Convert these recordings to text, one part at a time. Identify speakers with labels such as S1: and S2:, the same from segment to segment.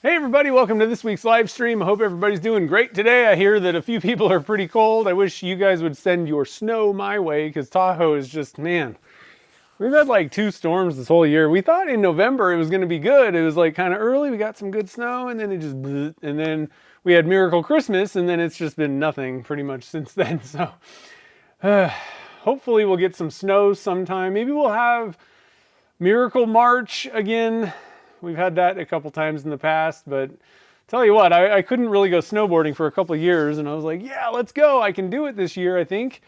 S1: Hey everybody, welcome to this week's live stream. I hope everybody's doing great today. I hear that a few people are pretty cold. I wish you guys would send your snow my way because Tahoe is just, man, we've had like 2 storms this whole year. We thought in November it was going to be good. It was like kind of early. We got some good snow and then it just, bleh, and then we had Miracle Christmas and then it's just been nothing pretty much since then. So hopefully we'll get some snow sometime. Maybe we'll have Miracle March again. We've had that a couple times in the past, but tell you what, I couldn't really go snowboarding for a couple of years, and I was like, yeah, let's go. I can do it this year, I think.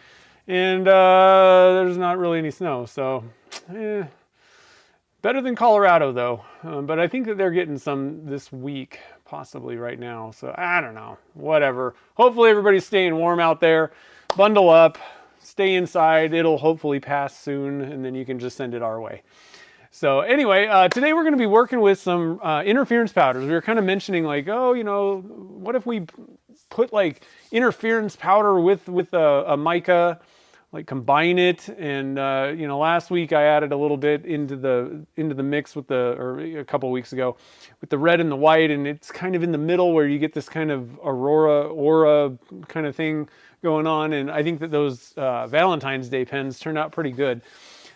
S1: And there's not really any snow, so better than Colorado, though. But I think that they're getting some this week, possibly right now. So I don't know, whatever. Hopefully everybody's staying warm out there. Bundle up, stay inside. It'll hopefully pass soon, and then you can just send it our way. So anyway, today we're going to be working with some interference powders. We were kind of mentioning like, oh, you know, what if we put like interference powder with a mica, like combine it. And you know, last week I added a little bit into the mix with or a couple weeks ago with the red and the white, and it's kind of in the middle where you get this kind of aura kind of thing going on. And I think that those Valentine's Day pens turned out pretty good.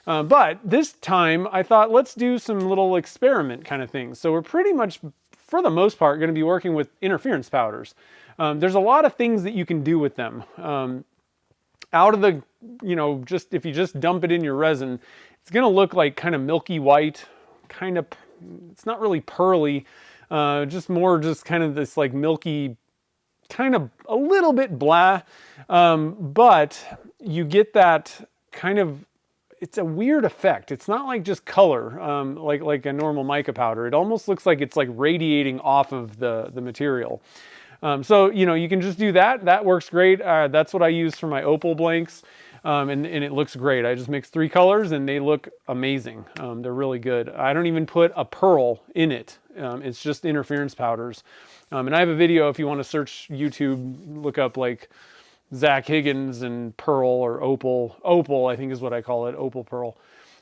S1: But this time I thought, let's do some little experiment kind of things. So we're pretty much, for the most part, going to be working with interference powders. There's a lot of things that you can do with them. Out of the, you know, just if you just dump it in your resin, it's going to look like kind of milky white, kind of, it's not really pearly, just more just kind of this like milky, kind of a little bit blah. But you get that kind of, it's a weird effect. It's not like just color, like a normal mica powder. It almost looks like it's like radiating off of the material. So, you know, you can just do that. That works great. That's what I use for my opal blanks. And it looks great. I just mix 3 colors and they look amazing. They're really good. I don't even put a pearl in it. It's just interference powders. And I have a video if you want to search YouTube, look up like Zach Higgins and pearl or opal I think is what I call it, opal pearl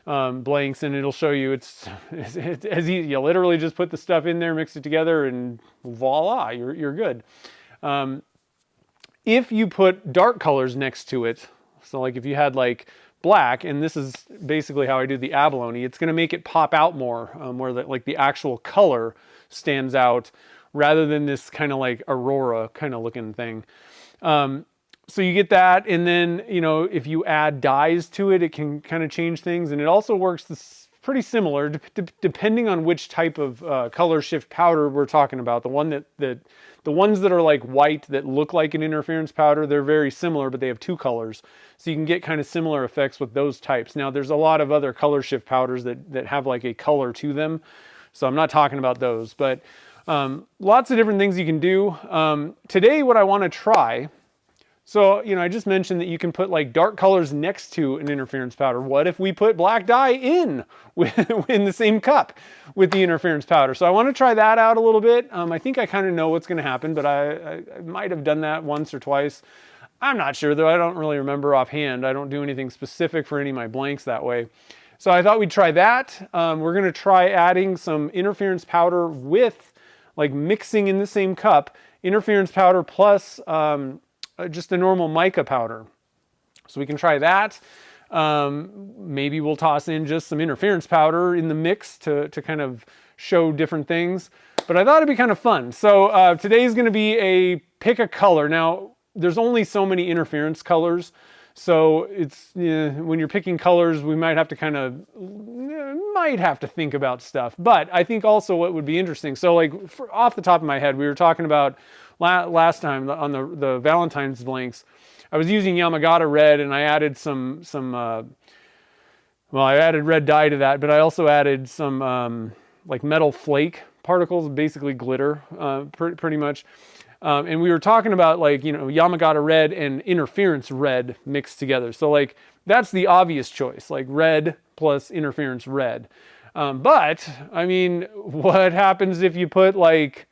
S1: blanks, and it'll show you it's as easy. You literally just put the stuff in there, mix it together, and voila, you're good. If you put dark colors next to it, so like if you had like black, and this is basically how I do the abalone, it's going to make it pop out more, where like the actual color stands out rather than this kind of like aurora kind of looking thing. So you get that, and then, you know, if you add dyes to it, it can kind of change things, and it also works pretty similar, depending on which type of color shift powder we're talking about. The ones that are like white that look like an interference powder, they're very similar, but they have 2 colors, so you can get kind of similar effects with those types. Now, there's a lot of other color shift powders that have like a color to them, so I'm not talking about those, but lots of different things you can do. Today, what I want to try. So, you know, I just mentioned that you can put like dark colors next to an interference powder. What if we put black dye in the same cup with the interference powder? So I want to try that out a little bit. I think I kind of know what's going to happen, but I might have done that once or twice. I'm not sure, though. I don't really remember offhand. I don't do anything specific for any of my blanks that way. So I thought we'd try that. We're going to try adding some interference powder with, like, mixing in the same cup, interference powder plus just a normal mica powder. So we can try that. Maybe we'll toss in just some interference powder in the mix to kind of show different things. But I thought it'd be kind of fun. So today's going to be a pick a color. Now, there's only so many interference colors. So it's when you're picking colors, we might have to think about stuff. But I think also what would be interesting. So like off the top of my head, we were talking about last time on the Valentine's blanks, I was using Yamagata red, and I added I added red dye to that, but I also added some like metal flake particles, basically glitter, pretty much. And we were talking about like, you know, Yamagata red and interference red mixed together. So like that's the obvious choice, like red plus interference red. But I mean, what happens if you put like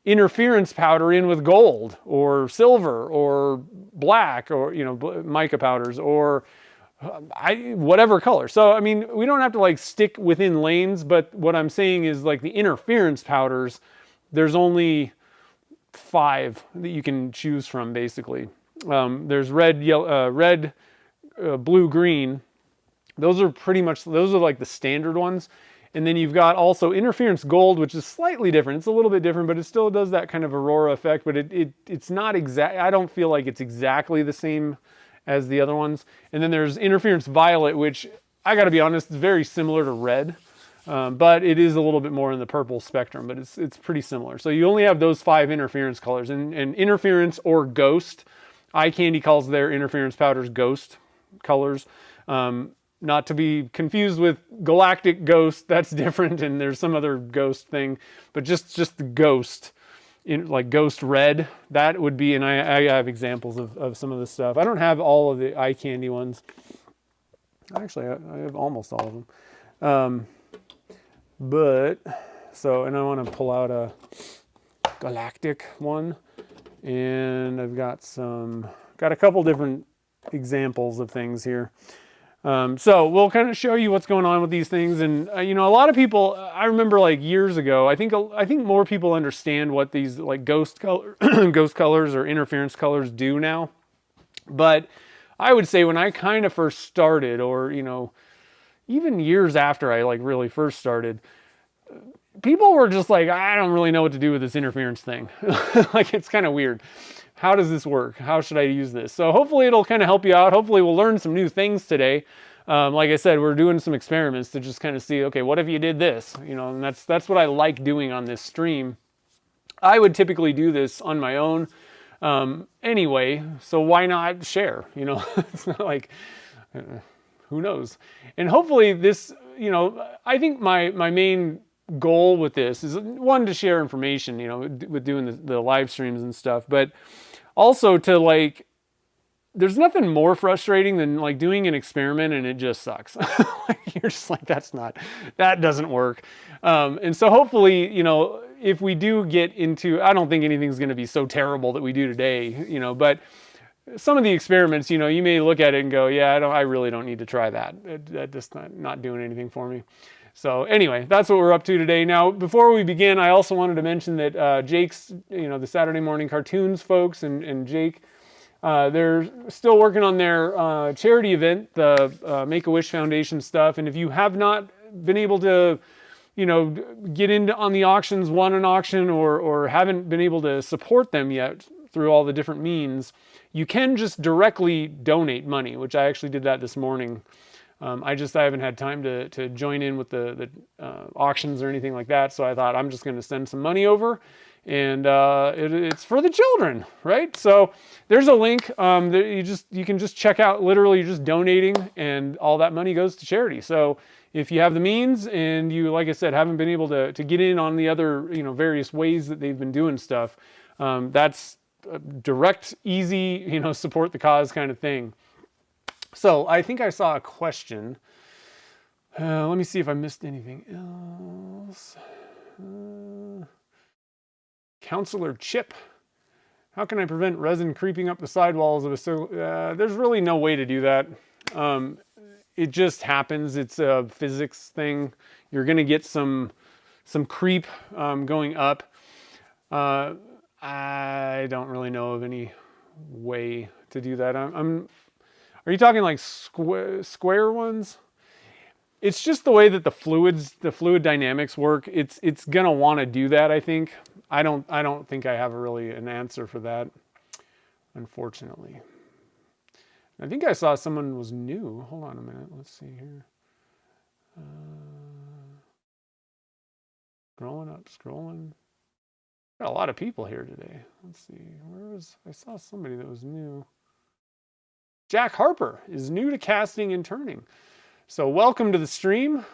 S1: interference powder in with gold or silver or black or, you know, mica powders or whatever color. So, I mean, we don't have to like stick within lanes, but what I'm saying is like the interference powders, there's only 5 that you can choose from, basically. There's red, yellow, blue, green. Those are like the standard ones. And then you've got also interference gold, which is slightly different. It's a little bit different, but it still does that kind of aurora effect, but it's not exact. I don't feel like it's exactly the same as the other ones. And then there's interference violet, which I gotta be honest, is very similar to red. But it is a little bit more in the purple spectrum, but it's pretty similar. So you only have those 5 interference colors, and interference or ghost. Eye Candy calls their interference powders ghost colors. Not to be confused with galactic ghost, that's different, and there's some other ghost thing, but just the ghost, like ghost red, that would be, and I have examples of some of this stuff. I don't have all of the Eye Candy ones. Actually, I have almost all of them. But, so, and I want to pull out a galactic one, and I've got a couple different examples of things here. So we'll kind of show you what's going on with these things. And, you know, a lot of people, I remember like years ago, I think more people understand what these like ghost colors or interference colors do now. But I would say when I kind of first started, or, you know, even years after I like really first started, people were just like, I don't really know what to do with this interference thing. Like, it's kind of weird. How does this work? How should I use this? So hopefully it'll kind of help you out. Hopefully we'll learn some new things today. Like I said, we're doing some experiments to just kind of see, okay, what if you did this? You know, and that's what I like doing on this stream. I would typically do this on my own anyway, so why not share? You know, it's not like, who knows? And hopefully this, you know, I think my main goal with this is, one, to share information, you know, with doing the live streams and stuff, but also to like, there's nothing more frustrating than like doing an experiment and it just sucks. Like, you're just like, that doesn't work. And so hopefully, you know, if we do get into, I don't think anything's going to be so terrible that we do today, you know, but some of the experiments, you know, you may look at it and go, yeah, I really don't need to try that. That just not doing anything for me. So anyway, that's what we're up to today. Now, before we begin, I also wanted to mention that Jake's, you know, the Saturday Morning Cartoons folks and Jake, they're still working on their charity event, the Make-A-Wish Foundation stuff. And if you have not been able to, you know, get into on the auctions, won an auction, or haven't been able to support them yet through all the different means, you can just directly donate money, which I actually did that this morning. I haven't had time to join in with the auctions or anything like that. So I thought I'm just going to send some money over, and it's for the children, right? So there's a link that you can just check out. Literally, you're just donating, and all that money goes to charity. So if you have the means and you, like I said, haven't been able to get in on the other, you know, various ways that they've been doing stuff, that's a direct, easy, you know, support the cause kind of thing. So I think I saw a question. Let me see if I missed anything else. Counselor Chip, how can I prevent resin creeping up the sidewalls of a circle? There's really no way to do that. It just happens. It's a physics thing. You're going to get some creep going up. I don't really know of any way to do that. Are you talking like square ones? It's just the way that the fluid dynamics work. It's gonna want to do that, I think. I don't think I have really an answer for that, unfortunately. I think I saw someone was new. Hold on a minute. Let's see here. Scrolling. Got a lot of people here today. Let's see. I saw somebody that was new. Jack Harper is new to casting and turning. So welcome to the stream.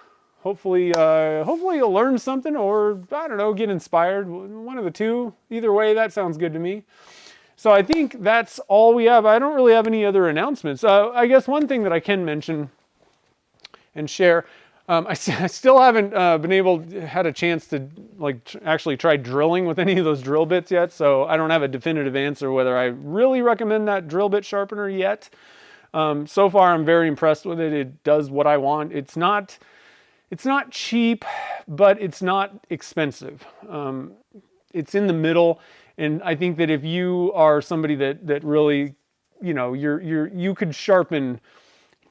S1: Hopefully you'll learn something, or, I don't know, get inspired. One of the two. Either way, that sounds good to me. So I think that's all we have. I don't really have any other announcements. I guess one thing that I can mention and share, I still haven't had a chance to actually try drilling with any of those drill bits yet. So I don't have a definitive answer whether I really recommend that drill bit sharpener yet. So far, I'm very impressed with it. It does what I want. It's not cheap, but it's not expensive. it's in the middle. And I think that if you are somebody that really, you know, you could sharpen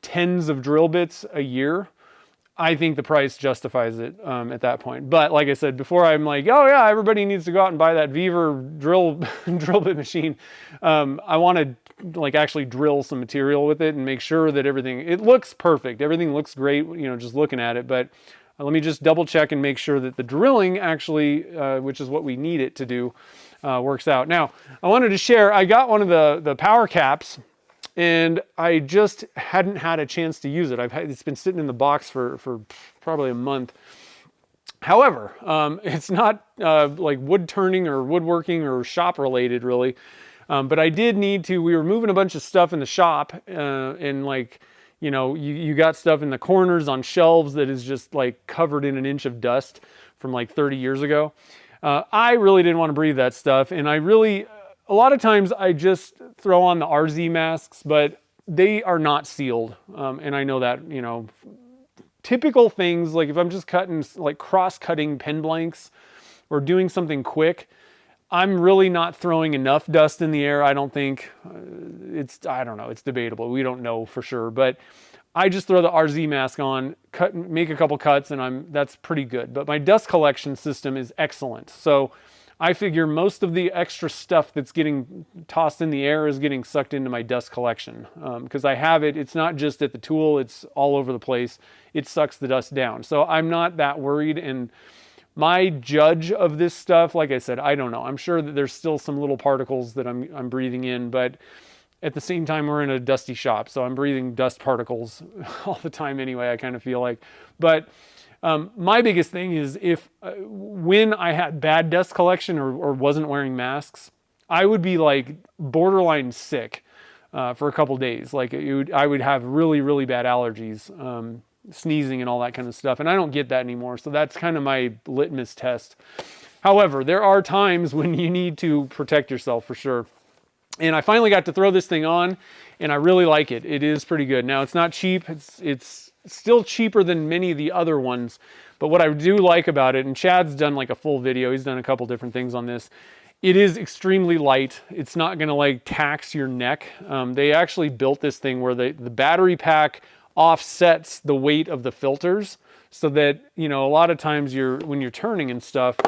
S1: tens of drill bits a year, I think the price justifies it at that point. But like I said before, I'm like, oh yeah, everybody needs to go out and buy that Weaver drill bit machine. I want to like actually drill some material with it and make sure that it looks perfect. Everything looks great, you know, just looking at it. But let me just double check and make sure that the drilling actually, which is what we need it to do, works out. Now, I wanted to share, I got one of the power caps, and I just hadn't had a chance to use it. It's been sitting in the box for probably a month. However, it's not like wood turning or woodworking or shop related really. But I did need to, we were moving a bunch of stuff in the shop, and like, you know, you got stuff in the corners on shelves that is just like covered in an inch of dust from like 30 years ago. I really didn't want to breathe that stuff, and a lot of times I just throw on the RZ masks, but they are not sealed. And I know that, you know, typical things, like if I'm just like cross-cutting pen blanks or doing something quick, I'm really not throwing enough dust in the air. I don't think, I don't know, it's debatable. We don't know for sure, but I just throw the RZ mask on, make a couple cuts, and that's pretty good. But my dust collection system is excellent. So I figure most of the extra stuff that's getting tossed in the air is getting sucked into my dust collection. Because I have it, it's not just at the tool, it's all over the place. It sucks the dust down. So I'm not that worried. And my judge of this stuff, like I said, I don't know. I'm sure that there's still some little particles that I'm breathing in, but at the same time, we're in a dusty shop, so I'm breathing dust particles all the time anyway, I kind of feel like. But my biggest thing is when I had bad dust collection or wasn't wearing masks, I would be like borderline sick for a couple days. Like I would have really, really bad allergies, sneezing and all that kind of stuff. And I don't get that anymore. So that's kind of my litmus test. However, there are times when you need to protect yourself for sure. And I finally got to throw this thing on, and I really like it. It is pretty good. Now, it's not cheap. It's still cheaper than many of the other ones. But what I do like about it, and Chad's done like a full video. He's done a couple different things on this. It is extremely light. It's not going to like tax your neck. They actually built this thing where the battery pack offsets the weight of the filters so that, you know, a lot of times when you're turning and stuff,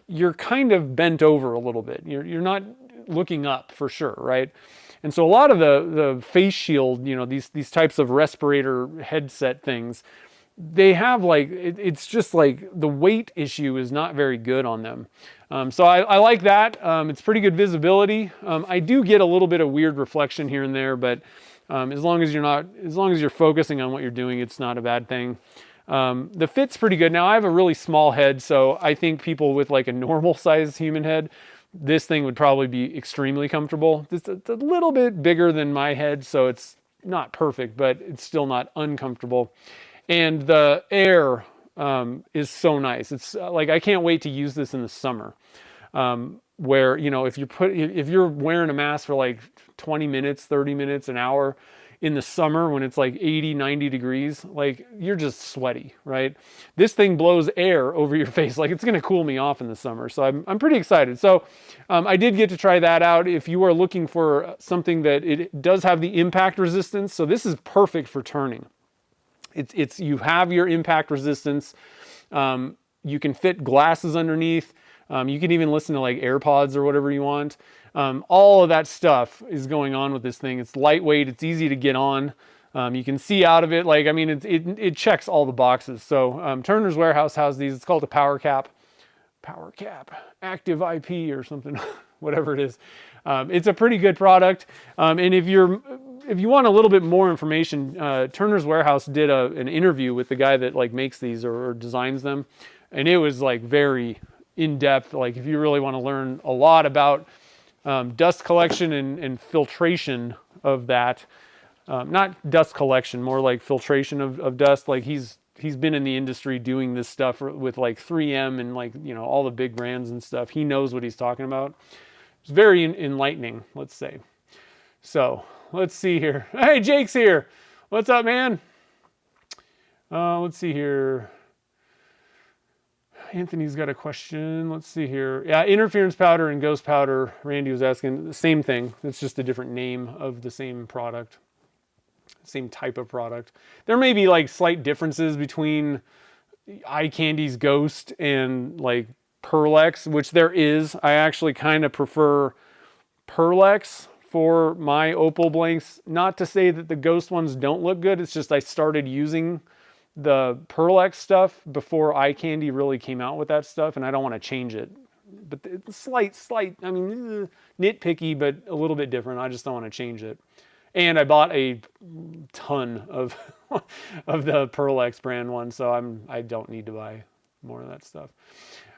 S1: you're kind of bent over a little bit. You're not looking up for sure, right? And so a lot of the face shield, you know, these types of respirator headset things, they have like, it's just like the weight issue is not very good on them. So I like that. It's pretty good visibility. I do get a little bit of weird reflection here and there, but as long as you're focusing on what you're doing, it's not a bad thing. The fit's pretty good. Now I have a really small head, so I think people with like a normal sized human head, this thing would probably be extremely comfortable. It's a little bit bigger than my head, so it's not perfect, but it's still not uncomfortable. And the air is so nice. It's like, I can't wait to use this in the summer, where, you know, if you're wearing a mask for like 20 minutes, 30 minutes, an hour in the summer when it's like 80, 90 degrees, like you're just sweaty, right? This thing blows air over your face. Like it's going to cool me off in the summer. So I'm pretty excited. So I did get to try that out. If you are looking for something that it does have the impact resistance, so this is perfect for turning. You have your impact resistance. You can fit glasses underneath. You can even listen to like AirPods or whatever you want. All of that stuff is going on with this thing. It's lightweight. It's easy to get on. You can see out of it. Like, I mean, it checks all the boxes. So Turner's Warehouse has these. It's called a Power Cap, Active IP or something, whatever it is. It's a pretty good product. And if you want a little bit more information, Turner's Warehouse did an interview with the guy that like makes these or designs them, and it was like very in depth. Like if you really want to learn a lot about dust collection and filtration of that, not dust collection, more like filtration of dust. Like he's been in the industry doing this stuff with like 3M and like, you know, all the big brands and stuff. He knows what he's talking about. It's very enlightening, let's say. So let's see here. Hey, Jake's here. What's up, man? Let's see here. Anthony's got a question. Let's see here. Yeah, interference powder and ghost powder. Randy was asking the same thing. It's just a different name of the same product, same type of product. There may be like slight differences between Eye Candy's Ghost and like Perlex, which there is. I actually kind of prefer Perlex for my opal blanks. Not to say that the Ghost ones don't look good. It's just I started using the Perlex stuff before Eye Candy really came out with that stuff, and I don't want to change it. But it's slight, I mean, nitpicky, but a little bit different. I just don't want to change it. And I bought a ton of of the Perlex brand one, so I don't need to buy more of that stuff.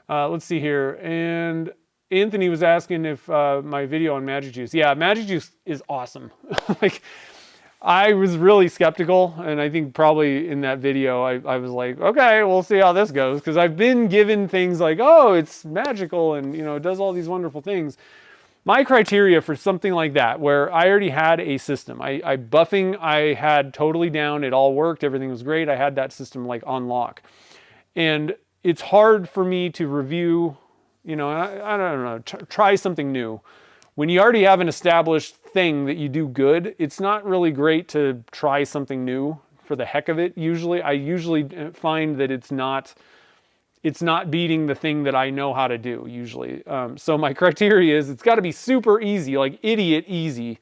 S1: Let's see here. And Anthony was asking if my video on Magic Juice. Yeah, Magic Juice is awesome. Like, I was really skeptical, and I think probably in that video I was like, okay, we'll see how this goes, because I've been given things like, oh, it's magical and, you know, it does all these wonderful things. My criteria for something like that, where I already had a system, buffing I had totally down, it all worked, everything was great, I had that system like on lock. And it's hard for me to review, you know, I don't know, try something new. When you already have an established thing that you do good, it's not really great to try something new for the heck of it. I usually find that it's not beating the thing that I know how to do usually. So my criteria is it's got to be super easy, like idiot easy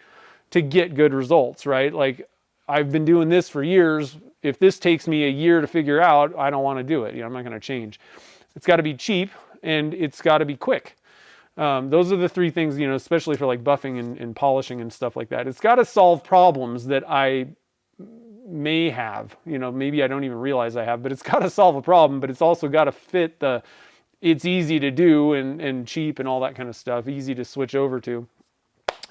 S1: to get good results, right? Like, I've been doing this for years. If this takes me a year to figure out, I don't want to do it. You know, I'm not going to change. It's got to be cheap, and it's got to be quick. Those are the three things, you know, especially for like buffing and polishing and stuff like that. It's got to solve problems that I may have, you know, maybe I don't even realize I have, but it's got to solve a problem, but it's also got to fit it's easy to do and cheap and all that kind of stuff, easy to switch over to.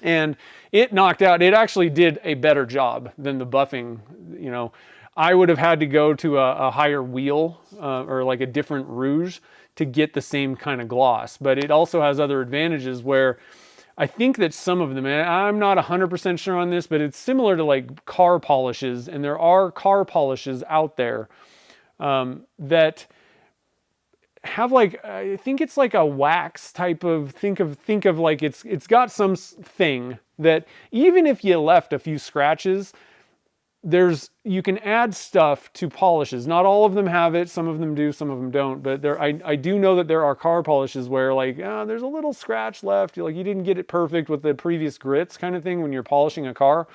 S1: And it actually did a better job than the buffing. You know, I would have had to go to a higher wheel or like a different rouge to get the same kind of gloss, but it also has other advantages where I think that some of them, and I'm not 100% sure on this, but it's similar to like car polishes, and there are car polishes out there that have like, I think it's like a wax type of, think of like it's got some thing that even if you left a few scratches, you can add stuff to polishes. Not all of them have it. Some of them do, some of them don't. But I do know that there are car polishes where like, there's a little scratch left. Like, you didn't get it perfect with the previous grits kind of thing when you're polishing a car.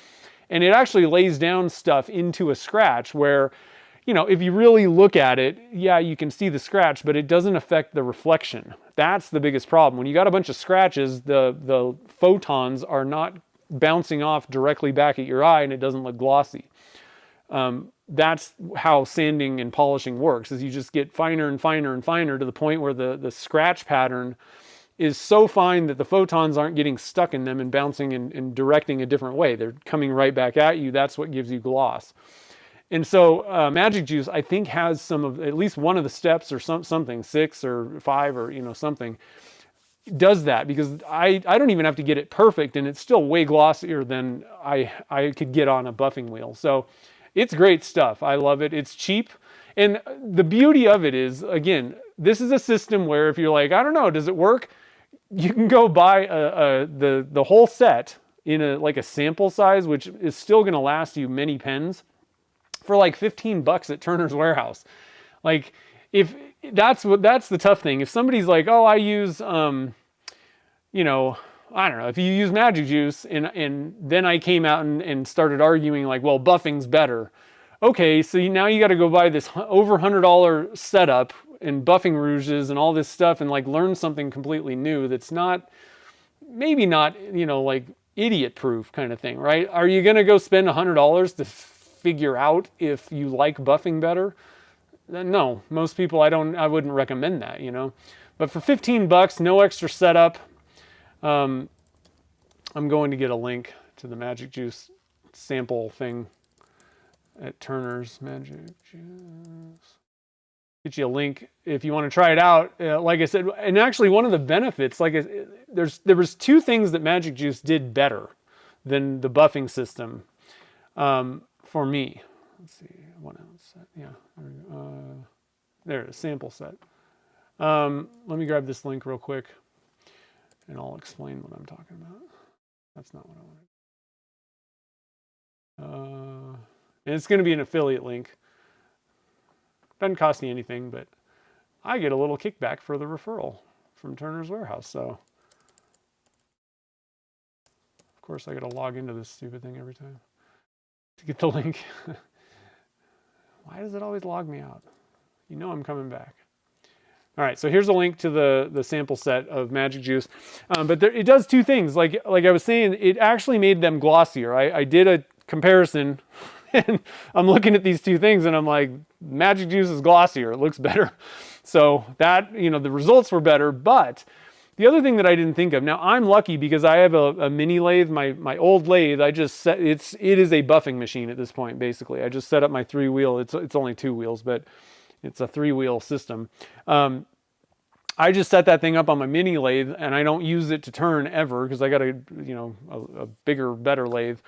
S1: And it actually lays down stuff into a scratch where, you know, if you really look at it, yeah, you can see the scratch, but it doesn't affect the reflection. That's the biggest problem. When you got a bunch of scratches, the photons are not bouncing off directly back at your eye, and it doesn't look glossy. That's how sanding and polishing works, is you just get finer and finer and finer to the point where the scratch pattern is so fine that the photons aren't getting stuck in them and bouncing and directing a different way. They're coming right back at you. That's what gives you gloss. And so Magic Juice, I think, has some of, at least one of the steps or something, 6 or 5 or, you know, something, does that, because I don't even have to get it perfect, and it's still way glossier than I could get on a buffing wheel. So it's great stuff. I love it. It's cheap. And the beauty of it is, again, this is a system where if you're like, I don't know, does it work? You can go buy the whole set in like a sample size, which is still going to last you many pens, for like $15 at Turner's Warehouse. Like, if that's the tough thing. If somebody's like, oh, I use, you know, I don't know, if you use Magic Juice and then I came out and started arguing like, well, buffing's better. Okay, so now you got to go buy this over $100 setup and buffing rouges and all this stuff and like learn something completely new that's maybe not, you know, like idiot proof kind of thing, right? Are you going to go spend $100 to figure out if you like buffing better? No, most people, I wouldn't recommend that, you know. But for $15, no extra setup, I'm going to get a link to the Magic Juice sample thing at Turner's. Magic Juice. Get you a link if you want to try it out. Like I said, and actually one of the benefits, there was 2 things that Magic Juice did better than the buffing system for me. Let's see, 1 ounce set. Yeah, there it is, sample set. Let me grab this link real quick and I'll explain what I'm talking about. That's not what I wanted. And it's going to be an affiliate link. Doesn't cost me anything, but I get a little kickback for the referral from Turner's Warehouse. So, of course, I got to log into this stupid thing every time to get the link. Why does it always log me out? You know I'm coming back. All right, so here's a link to the sample set of Magic Juice. But it does two things. Like I was saying, it actually made them glossier. I did a comparison, and I'm looking at these two things, and I'm like, Magic Juice is glossier. It looks better. So that, the results were better. But the other thing that I didn't think of, now I'm lucky because I have a mini lathe. My old lathe, I just set, it is a buffing machine at this point, basically. I just set up my 3-wheel. It's only 2 wheels, but it's a 3-wheel system. I just set that thing up on my mini lathe, and I don't use it to turn ever because I got a bigger, better lathe.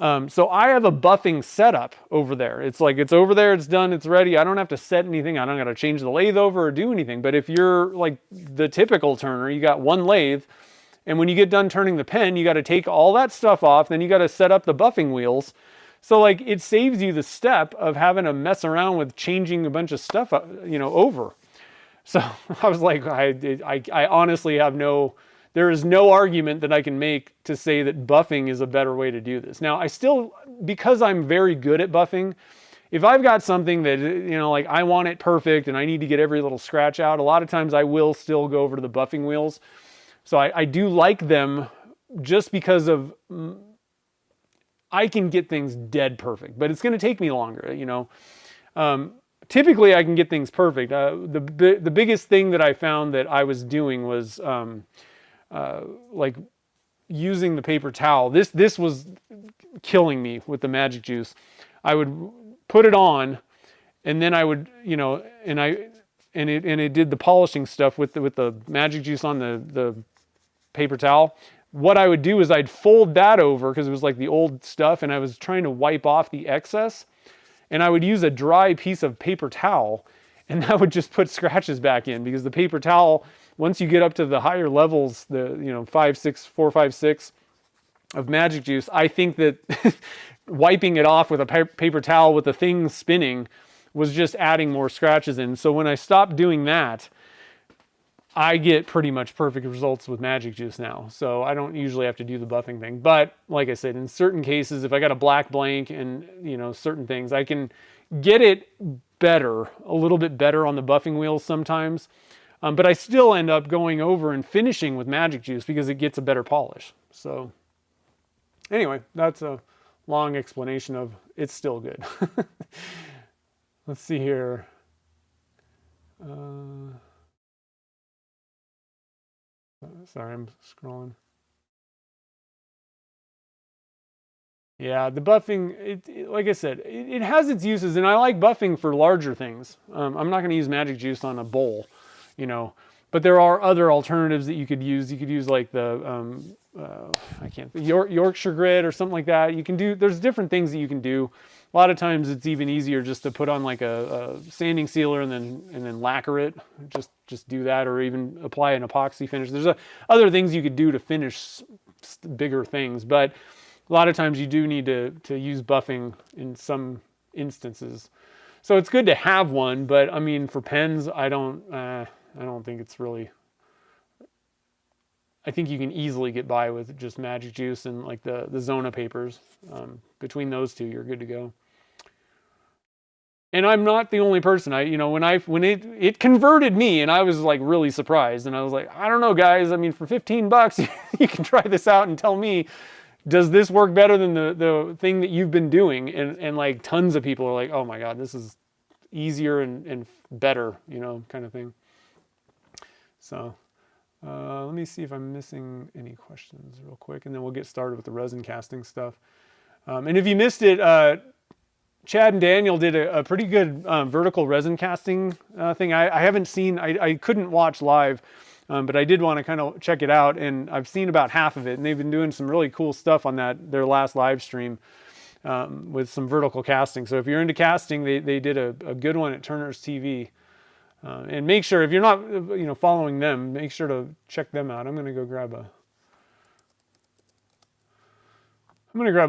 S1: So I have a buffing setup over there. It's over there, it's done, it's ready. I don't have to set anything. I don't got to change the lathe over or do anything. But if you're like the typical turner, you got one lathe, and when you get done turning the pen, you got to take all that stuff off. Then you got to set up the buffing wheels. So it saves you the step of having to mess around with changing a bunch of stuff, over. So I was like, I honestly have there is no argument that I can make to say that buffing is a better way to do this. Now, because I'm very good at buffing, if I've got something that, I want it perfect and I need to get every little scratch out, a lot of times I will still go over to the buffing wheels. So I do like them just because of, I can get things dead perfect, but it's going to take me longer, Typically, I can get things perfect. The biggest thing that I found that I was doing was using the paper towel. This was killing me with the Magic Juice. I would put it on, and then I would, and it did the polishing stuff with the Magic Juice on the paper towel. What I would do is I'd fold that over because it was like the old stuff, and I was trying to wipe off the excess. And I would use a dry piece of paper towel, and that would just put scratches back in because the paper towel, once you get up to the higher levels, the 4, 5, 6 of Magic Juice, I think that wiping it off with a paper towel with the thing spinning was just adding more scratches in. So when I stopped doing that, I get pretty much perfect results with Magic Juice now. So I don't usually have to do the buffing thing. But like I said, in certain cases, if I got a black blank and, certain things, I can get it better, a little bit better on the buffing wheels sometimes. But I still end up going over and finishing with Magic Juice because it gets a better polish. So anyway, that's a long explanation of it's still good. Let's see here. Sorry, I'm scrolling. Yeah, the buffing, like I said, it has its uses, and I like buffing for larger things. I'm not going to use Magic Juice on a bowl, but there are other alternatives that you could use. You could use like the, Yorkshire grit or something like that. There's different things that you can do. A lot of times it's even easier just to put on like a sanding sealer and then lacquer it. Just do that, or even apply an epoxy finish. There's other things you could do to finish bigger things, but a lot of times you do need to use buffing in some instances. So it's good to have one, but I mean for pens, I don't think it's really. I think you can easily get by with just Magic Juice and like the Zona papers. Between those two, you're good to go. And I'm not the only person. When it converted me, and I was like really surprised, and I was like, I don't know, guys. I mean, for $15, you can try this out and tell me, does this work better than the thing that you've been doing? And like tons of people are like, oh my God, this is easier and better, kind of thing. So let me see if I'm missing any questions real quick, and then we'll get started with the resin casting stuff. And if you missed it, Chad and Daniel did a pretty good vertical resin casting thing. I haven't seen, I couldn't watch live, but I did want to kind of check it out, and I've seen about half of it, and they've been doing some really cool stuff on their last live stream with some vertical casting. So if you're into casting, they did a good one at Turner's TV. And make sure, if you're not, following them, make sure to check them out. I'm going to go grab a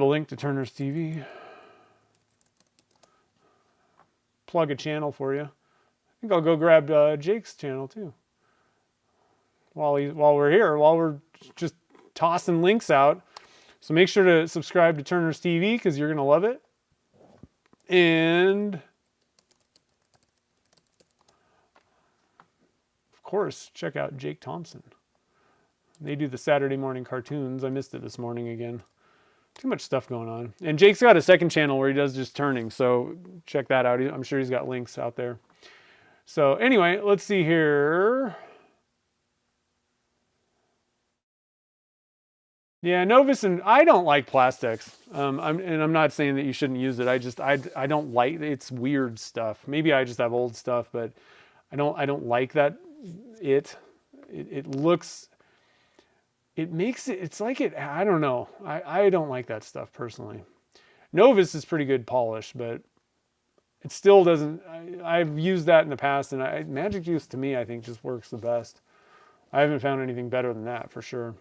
S1: link to Turner's TV. Plug a channel for you. I think I'll go grab Jake's channel too. While we're just tossing links out. So make sure to subscribe to Turner's TV because you're going to love it. And of course, check out Jake Thompson. They do the Saturday morning cartoons. I missed it this morning again. Too much stuff going on. And Jake's got a second channel where he does just turning, so check that out. I'm sure he's got links out there. So anyway, let's see here. Yeah, Novus, and I don't like plastics. I'm not saying that you shouldn't use it. I don't like, it's weird stuff. Maybe I just have old stuff, but I don't like that. It looks. It makes it, it's like it, I don't know. I don't like that stuff personally. Novus is pretty good polish, but it still doesn't, I've used that in the past, and Magic Juice to me, I think just works the best. I haven't found anything better than that for sure.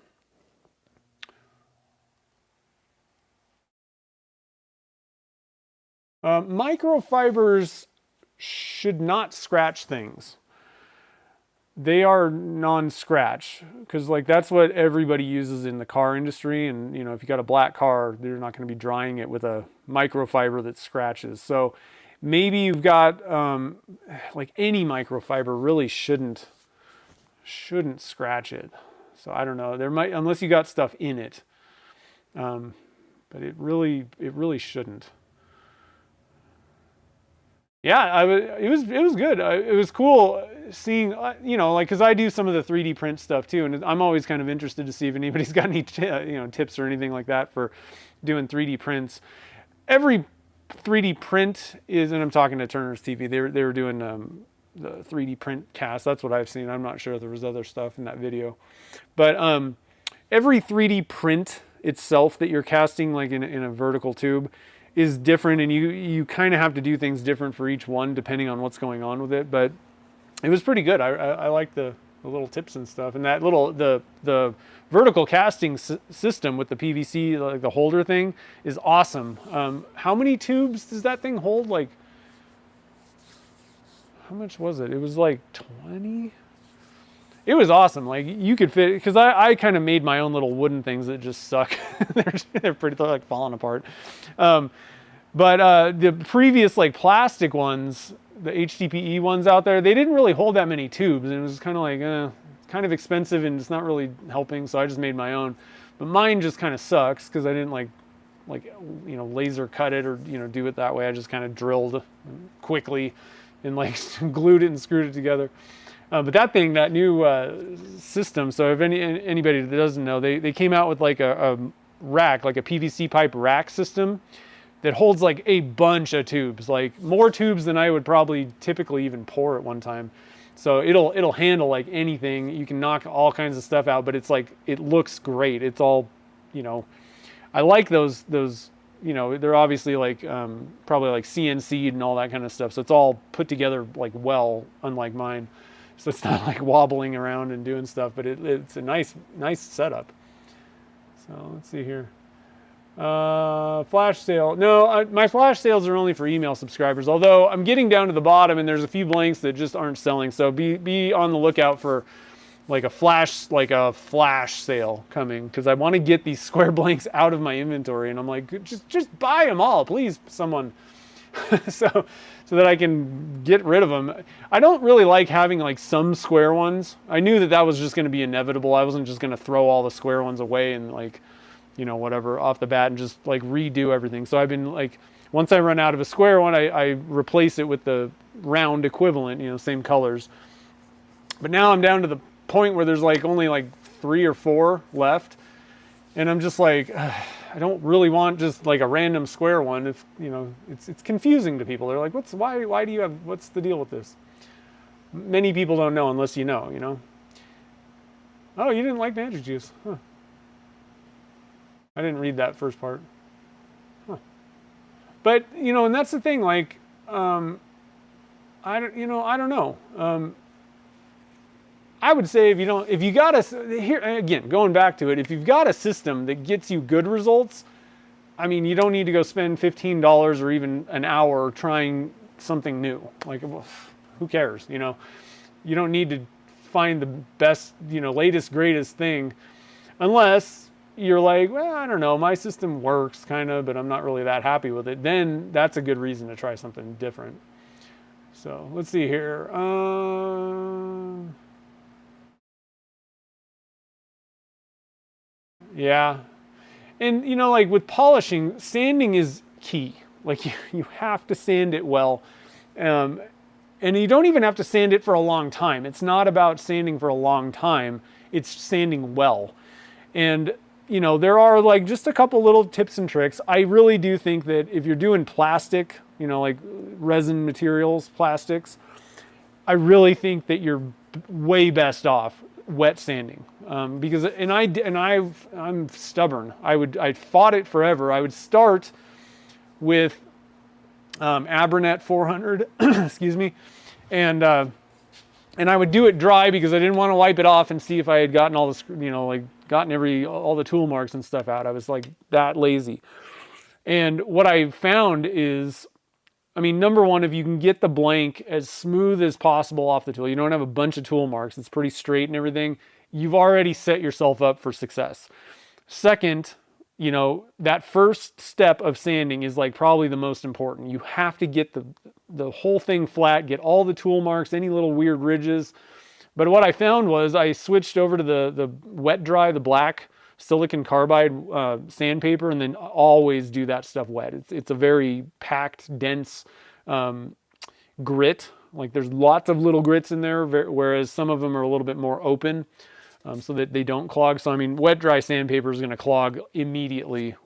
S1: Microfibers should not scratch things. They are non-scratch because that's what everybody uses in the car industry. And if you got a black car, they're not going to be drying it with a microfiber that scratches. So maybe you've got any microfiber really shouldn't scratch it. So I don't know. There might, unless you got stuff in it, but it really shouldn't. Yeah, it was good. It was cool seeing, because I do some of the 3D print stuff too, and I'm always kind of interested to see if anybody's got any, tips or anything like that for doing 3D prints. Every 3D print is, and I'm talking to Turner's TV. They were doing the 3D print cast. That's what I've seen. I'm not sure if there was other stuff in that video, but every 3D print itself that you're casting, like in a vertical tube, is different, and you kind of have to do things different for each one depending on what's going on with it. But it was pretty good. I like the little tips and stuff, and that the vertical casting system with the PVC, like the holder thing, is awesome. How many tubes does that thing hold? Like, how much was it? It was like 20. It was awesome. Like, you could fit, because I kind of made my own little wooden things that just suck. they're pretty falling apart. But the previous plastic ones, the HDPE ones out there, they didn't really hold that many tubes, and it was kind of kind of expensive, and it's not really helping. So I just made my own. But mine just kind of sucks because I didn't laser cut it or do it that way. I just kind of drilled quickly and glued it and screwed it together. But that thing, that new system, so if anybody that doesn't know, they came out with a rack, like a PVC pipe rack system that holds a bunch of tubes, more tubes than I would probably typically even pour at one time. So it'll handle anything. You can knock all kinds of stuff out, but it's it looks great. It's all, I like those, they're obviously probably CNC'd and all that kind of stuff. So it's all put together well, unlike mine. So it's not wobbling around and doing stuff, but it's a nice setup. So let's see here. Flash sale. No, my flash sales are only for email subscribers, although I'm getting down to the bottom and there's a few blanks that just aren't selling. So be on the lookout for a flash sale coming, because I want to get these square blanks out of my inventory, and I'm just buy them all, please, someone. so that I can get rid of them. I don't really like having some square ones. I knew that was just going to be inevitable. I wasn't just going to throw all the square ones away and whatever off the bat and just redo everything. So I've been once I run out of a square one, I replace it with the round equivalent, same colors. But now I'm down to the point where there's only 3 or 4 left, and I'm just I don't really want just a random square one. If it's confusing to people. They're like, why do you have, what's the deal with this? Many people don't know unless you know. Oh, you didn't like Magic Juice, huh? I didn't read that first part. Huh. But and that's the thing. I don't know. I would say if you got here again, going back to it, if you've got a system that gets you good results, I mean, you don't need to go spend $15 or even an hour trying something new. Like, well, who cares? You don't need to find the best, latest, greatest thing, unless you're like, well, I don't know, my system works kind of, but I'm not really that happy with it. Then that's a good reason to try something different. So let's see here. Yeah. And like with polishing, sanding is key. Like you have to sand it well. Um, and you don't even have to sand it for a long time. It's not about sanding for a long time. It's sanding well. And there are like just a couple little tips and tricks. I really do think that if you're doing plastic, like resin materials, plastics, I really think that you're way best off wet sanding, because I'm stubborn. I fought it forever. I would start with Abranet 400, excuse me, and I would do it dry because I didn't want to wipe it off and see if I had gotten all the gotten all the tool marks and stuff out. I was like that lazy. And what I found is, I mean, number one, if you can get the blank as smooth as possible off the tool, you don't have a bunch of tool marks, it's pretty straight and everything, you've already set yourself up for success. Second, that first step of sanding is like probably the most important. You have to get the whole thing flat, get all the tool marks, any little weird ridges. But what I found was I switched over to the wet dry, the black silicon carbide sandpaper, and then always do that stuff wet. It's a very packed, dense grit. Like there's lots of little grits in there, whereas some of them are a little bit more open, so that they don't clog. So I mean, wet dry sandpaper is going to clog immediately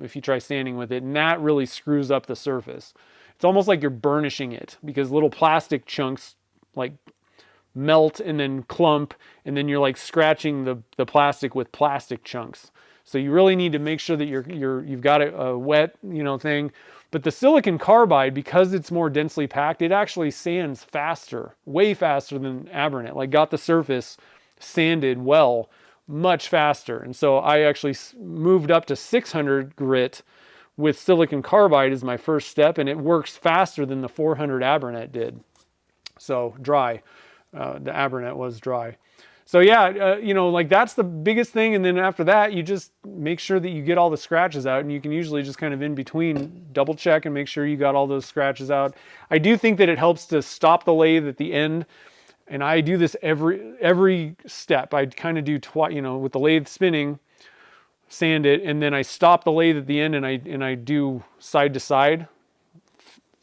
S1: if you try sanding with it, and that really screws up the surface. It's almost like you're burnishing it because little plastic chunks like melt and then clump, and then you're like scratching the plastic with plastic chunks. So you really need to make sure that you've got a wet thing. But the silicon carbide, because it's more densely packed, it actually sands faster, way faster than Abranet. Like got the surface sanded well, much faster. And so I actually moved up to 600 grit with silicon carbide as my first step, and it works faster than the 400 Abranet did. So dry. The Abranet was dry. So yeah, like that's the biggest thing. And then after that, you just make sure that you get all the scratches out, and you can usually just kind of in between double check and make sure you got all those scratches out. I do think that it helps to stop the lathe at the end. And I do this every step. I kind of do with the lathe spinning, sand it, and then I stop the lathe at the end, and I do side to side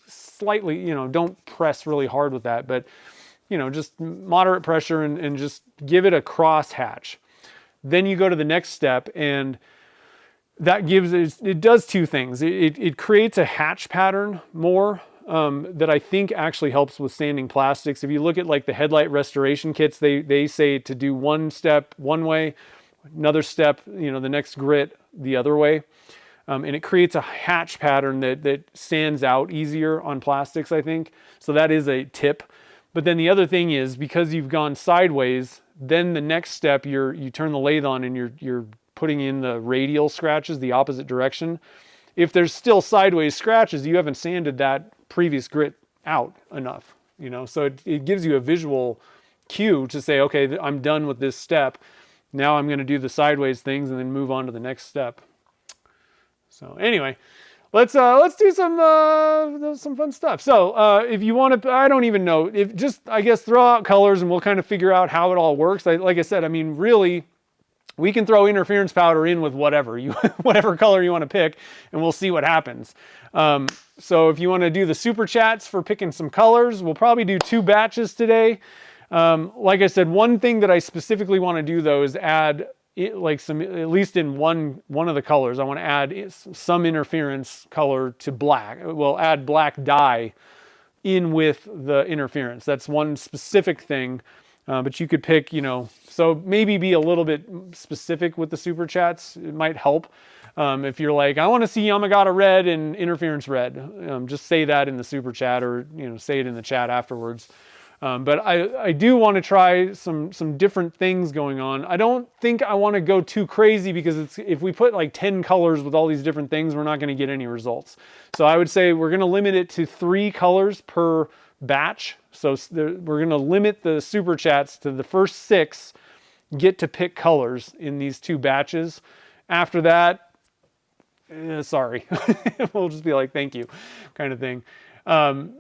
S1: slightly, don't press really hard with that, but just moderate pressure and just give it a cross hatch. Then you go to the next step, and that it does two things. It creates a hatch pattern more that I think actually helps with sanding plastics. If you look at like the headlight restoration kits, they say to do one step one way, another step, the next grit the other way. And it creates a hatch pattern that sands out easier on plastics, I think. So that is a tip. But then the other thing is, because you've gone sideways, then the next step, you turn the lathe on and you're putting in the radial scratches, the opposite direction. If there's still sideways scratches, you haven't sanded that previous grit out enough, So it gives you a visual cue to say, okay, I'm done with this step. Now I'm going to do the sideways things and then move on to the next step. So anyway, let's do some fun stuff. So if you want to, I don't even know, I guess throw out colors and we'll kind of figure out how it all works. Like I said, I mean, really, we can throw interference powder in with whatever whatever color you want to pick, and we'll see what happens. So if you want to do the super chats for picking some colors, we'll probably do 2 batches today. Like I said, one thing that I specifically want to do though is add at least in one of the colors, I want to add some interference color to black. We'll add black dye in with the interference. That's one specific thing. But you could pick, you know, so maybe be a little bit specific with the super chats. It might help. If you're like, I want to see Yamagata red and interference red, just say that in the super chat, or, you know, say it in the chat afterwards. But I do want to try some different things going on. I don't think I want to go too crazy, because if we put like 10 colors with all these different things, we're not going to get any results. So I would say we're going to limit it to 3 colors per batch. So we're going to limit the super chats to the first 6 get to pick colors in these 2 batches. After that, sorry, we'll just be like, thank you, kind of thing.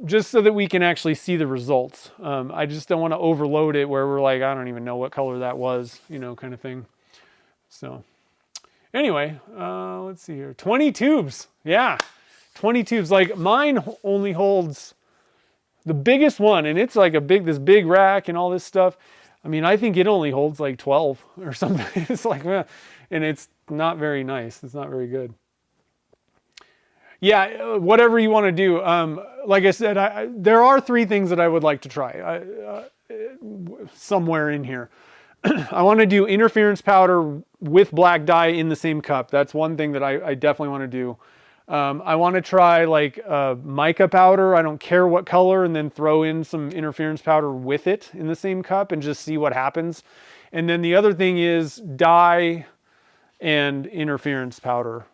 S1: Just so that we can actually see the results. I just don't want to overload it where we're like, I don't even know what color that was, you know, kind of thing. So anyway, let's see here. 20 tubes. Yeah, 20 tubes. Like mine only holds the biggest one, and it's like this big rack and all this stuff. I mean, I think it only holds like 12 or something. It's like, and it's not very nice. It's not very good. Yeah, whatever you want to do. Like I said, there are 3 things that I would like to try somewhere in here. I want to do interference powder with black dye in the same cup. That's one thing that I definitely want to do. I want to try like mica powder. I don't care what color, and then throw in some interference powder with it in the same cup and just see what happens. And then the other thing is dye and interference powder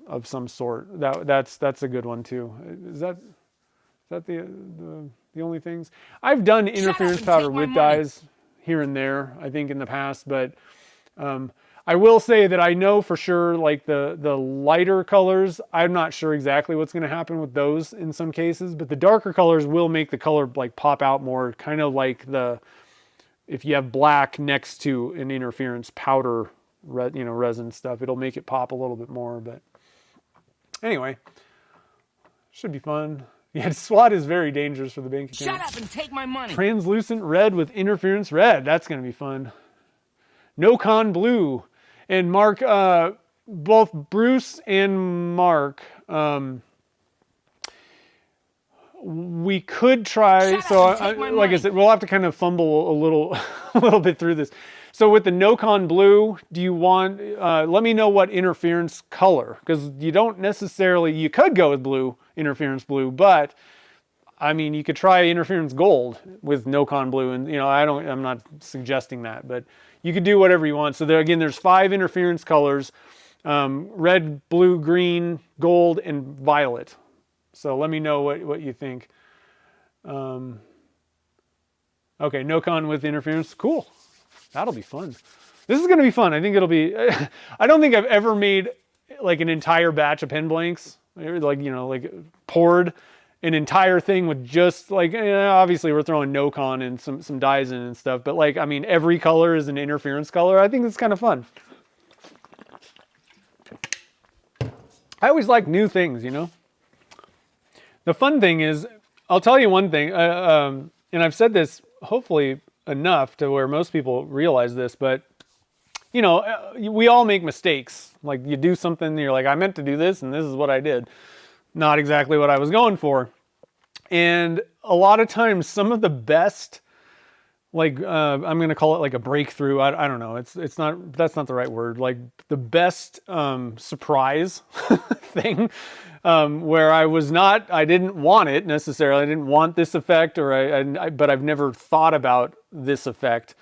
S1: of some sort. That's a good one too. Is that the only things? I've done interference powder with dyes here and there, I think, in the past, but I will say that I know for sure, like the lighter colors, I'm not sure exactly what's going to happen with those in some cases, but the darker colors will make the color like pop out more, kind of like if you have black next to an interference powder, you know, resin stuff, it'll make it pop a little bit more. But anyway, should be fun. Yeah, SWAT is very dangerous for the bank account.
S2: Shut up and take my money.
S1: Translucent red with interference red. That's going to be fun. No-con blue. And Mark, both Bruce and Mark, we could try. So like I said, we'll have to kind of fumble a little bit through this. So with the no-con blue, do you want, let me know what interference color, because you don't necessarily, you could go with blue, interference blue, but I mean, you could try interference gold with no-con blue, and you know, I'm not suggesting that, but you could do whatever you want. So there, again, there's 5 interference colors, red, blue, green, gold, and violet. So let me know what you think. Okay, no-con with interference, cool. That'll be fun. This is going to be fun. I think it'll be, I don't think I've ever made like an entire batch of pen blanks, like, you know, like poured an entire thing with just like, obviously we're throwing no-con and some dyes in and stuff, but like, I mean, every color is an interference color. I think it's kind of fun. I always like new things, you know. The fun thing is, I'll tell you one thing, and I've said this hopefully enough to where most people realize this, but you know, we all make mistakes. Like you do something and you're like, I meant to do this and this is what I did. Not exactly what I was going for. And a lot of times some of the best, like, I'm going to call it like a breakthrough. I don't know. It's not, that's not the right word. Like the best surprise thing where I didn't want it necessarily. I didn't want this effect, but I've never thought about this effect.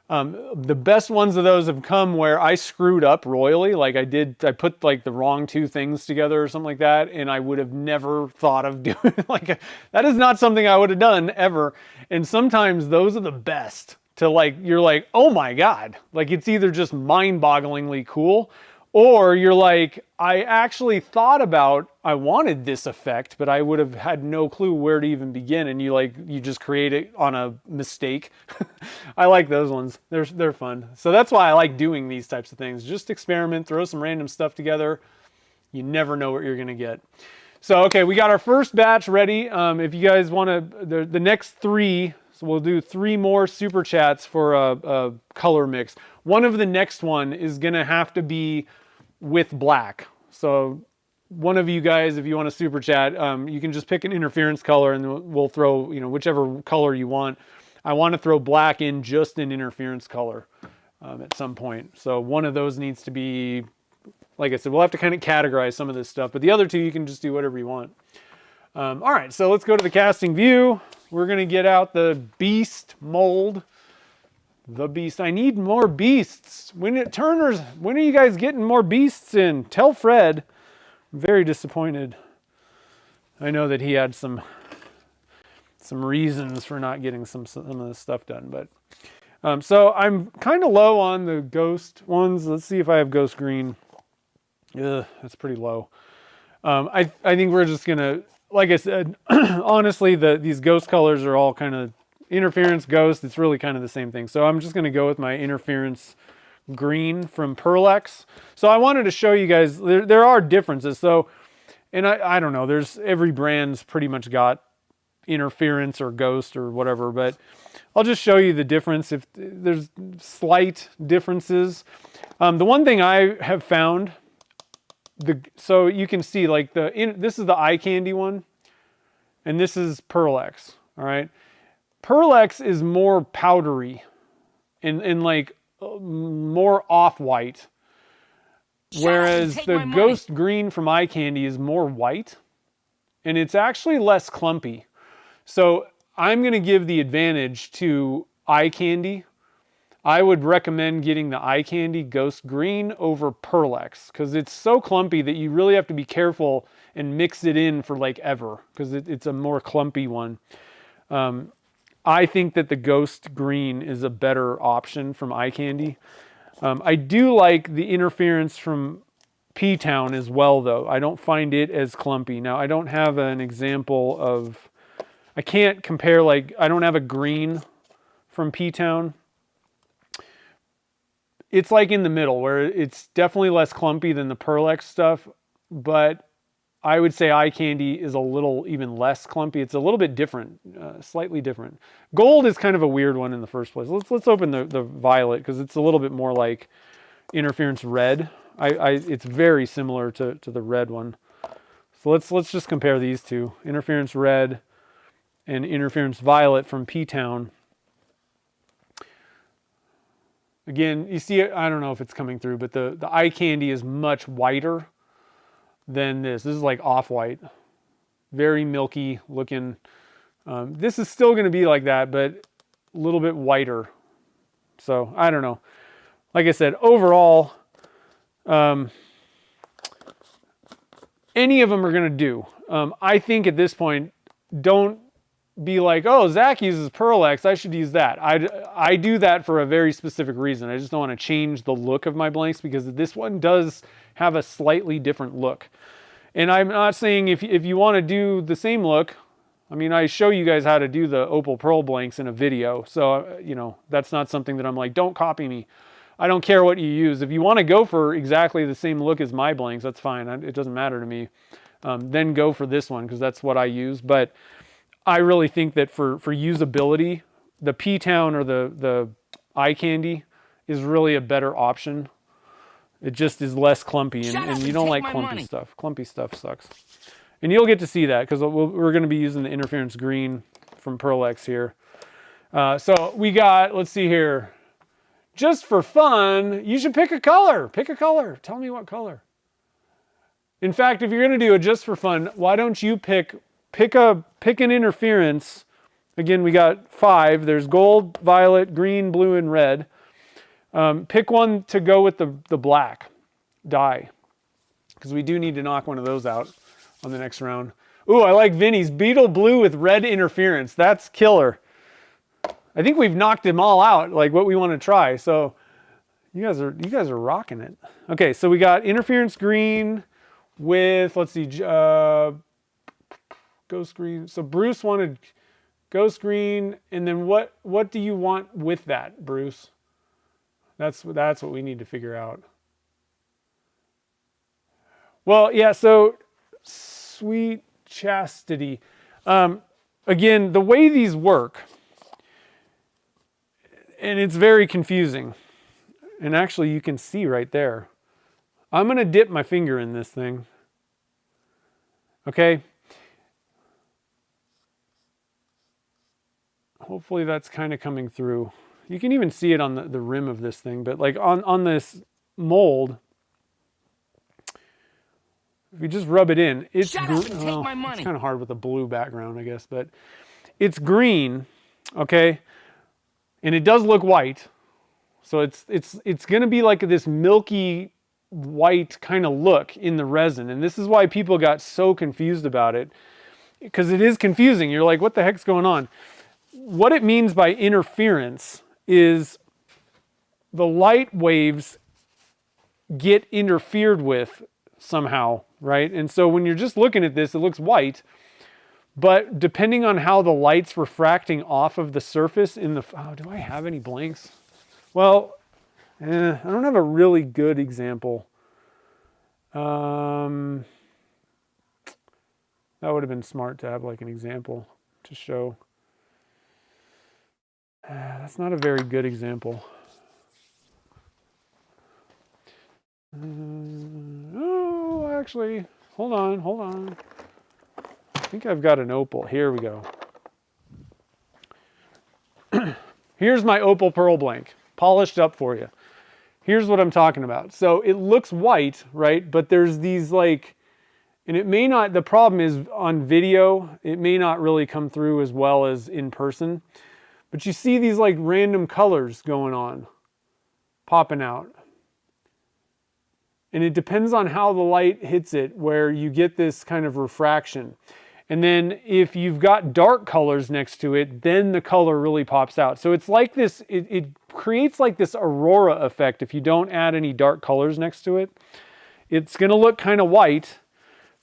S1: The best ones of those have come where I screwed up royally. Like I put like the wrong 2 things together or something like that. And I would have never thought of doing like, that is not something I would have done ever. And sometimes those are the best to like, you're like, oh my God, like it's either just mind-bogglingly cool, or you're like, I actually thought about, I wanted this effect, but I would have had no clue where to even begin. And you just create it on a mistake. I like those ones. They're fun. So that's why I like doing these types of things. Just experiment, throw some random stuff together. You never know what you're going to get. So, okay, we got our first batch ready. If you guys want to, the next 3, so we'll do 3 more super chats for a color mix. One of the next one is going to have to be with black. So one of you guys, if you want to super chat, you can just pick an interference color and we'll throw, you know, whichever color you want. I want to throw black in just in interference color at some point. So one of those needs to be, like I said, we'll have to kind of categorize some of this stuff, but the other two you can just do whatever you want. All right, so let's go to the casting view. We're going to get out the beast mold. The beast. I need more beasts. Turner's, when are you guys getting more beasts in? Tell Fred. I'm very disappointed. I know that he had some reasons for not getting some of this stuff done, but so I'm kind of low on the ghost ones. Let's see if I have ghost green. Ugh, that's pretty low. I think we're just gonna, like I said, honestly, these ghost colors are all kind of interference ghost. It's really kind of the same thing. So I'm just gonna go with my interference green from Pearl-Ex. So I wanted to show you guys there are differences. So, and I don't know, there's every brand's pretty much got interference or ghost or whatever, but I'll just show you the difference if there's slight differences. The one thing I have found, so you can see like this is the eye candy one, and this is Pearl-Ex. All right, Pearl-Ex is more powdery and like more off-white, whereas the ghost green from eye candy is more white, and it's actually less clumpy. So I'm going to give the advantage to eye candy. I would recommend getting the eye candy ghost green over Pearl-Ex because it's so clumpy that you really have to be careful and mix it in for like ever, because it's a more clumpy one. I think that the ghost green is a better option from eye candy. I do like the interference from P-Town as well, though. I don't find it as clumpy. Now, I don't have an example of, I can't compare, like, I don't have a green from P-Town. It's like in the middle where it's definitely less clumpy than the Pearl-Ex stuff, but I would say eye candy is a little even less clumpy. It's a little bit different, slightly different. Gold is kind of a weird one in the first place. Let's open the violet because it's a little bit more like interference red. It's very similar to the red one. So let's just compare these two: interference red and interference violet from P-Town. Again, you see, I don't know if it's coming through, but the eye candy is much whiter than this. This is like off-white, very milky looking. This is still going to be like that, but a little bit whiter. So I don't know. Like I said, overall, any of them are going to do. I think at this point, don't be like, oh, Zach uses Pearl-Ex, I should use that. I do that for a very specific reason. I just don't want to change the look of my blanks because this one does have a slightly different look. And I'm not saying if you want to do the same look, I mean, I show you guys how to do the opal pearl blanks in a video. So, you know, that's not something that I'm like, don't copy me. I don't care what you use. If you want to go for exactly the same look as my blanks, that's fine. It doesn't matter to me. Then go for this one because that's what I use. But I really think that for usability, the P-Town or the eye candy is really a better option. It just is less clumpy, and you don't like clumpy stuff. Clumpy stuff sucks. And you'll get to see that because we're going to be using the interference green from Pearl-Ex here. So we got, let's see here. Just for fun, you should pick a color. Pick a color. Tell me what color. In fact, if you're going to do it just for fun, why don't you pick an interference. Again, we got 5. There's gold, violet, green, blue, and red. Pick one to go with the black dye, because we do need to knock one of those out on the next round. Ooh, I like Vinny's beetle blue with red interference. That's killer. I think we've knocked them all out, like what we want to try. So you guys are rocking it. Okay, so we got interference green with, let's see, ghost green. So Bruce wanted ghost green, and then what do you want with that, Bruce? That's what we need to figure out. Well, yeah, so Sweet Chastity. Again, the way these work, and it's very confusing. And actually, you can see right there. I'm going to dip my finger in this thing. Okay? Hopefully that's kind of coming through. You can even see it on the rim of this thing, but like on this mold, if you just rub it in, it's
S2: Shut up and take my money.
S1: It's kind of hard with a blue background, I guess, but it's green, okay? And it does look white. So it's going to be like this milky white kind of look in the resin. And this is why people got so confused about it, because it is confusing. You're like, what the heck's going on? What it means by interference is the light waves get interfered with somehow, right? And so when you're just looking at this, it looks white, but depending on how the light's refracting off of the surface in the, oh, do I have any blanks? Well, I don't have a really good example. That would have been smart to have like an example to show. That's not a very good example. Oh, actually, hold on. I think I've got an opal. Here we go. Here's my opal pearl blank, polished up for you. Here's what I'm talking about. So it looks white, right? But there's these like, and it may not, the problem is on video, it may not really come through as well as in person. But you see these like random colors going on, popping out. And it depends on how the light hits it, where you get this kind of refraction. And then if you've got dark colors next to it, then the color really pops out. So it's like this, it creates like this aurora effect if you don't add any dark colors next to it. It's going to look kind of white,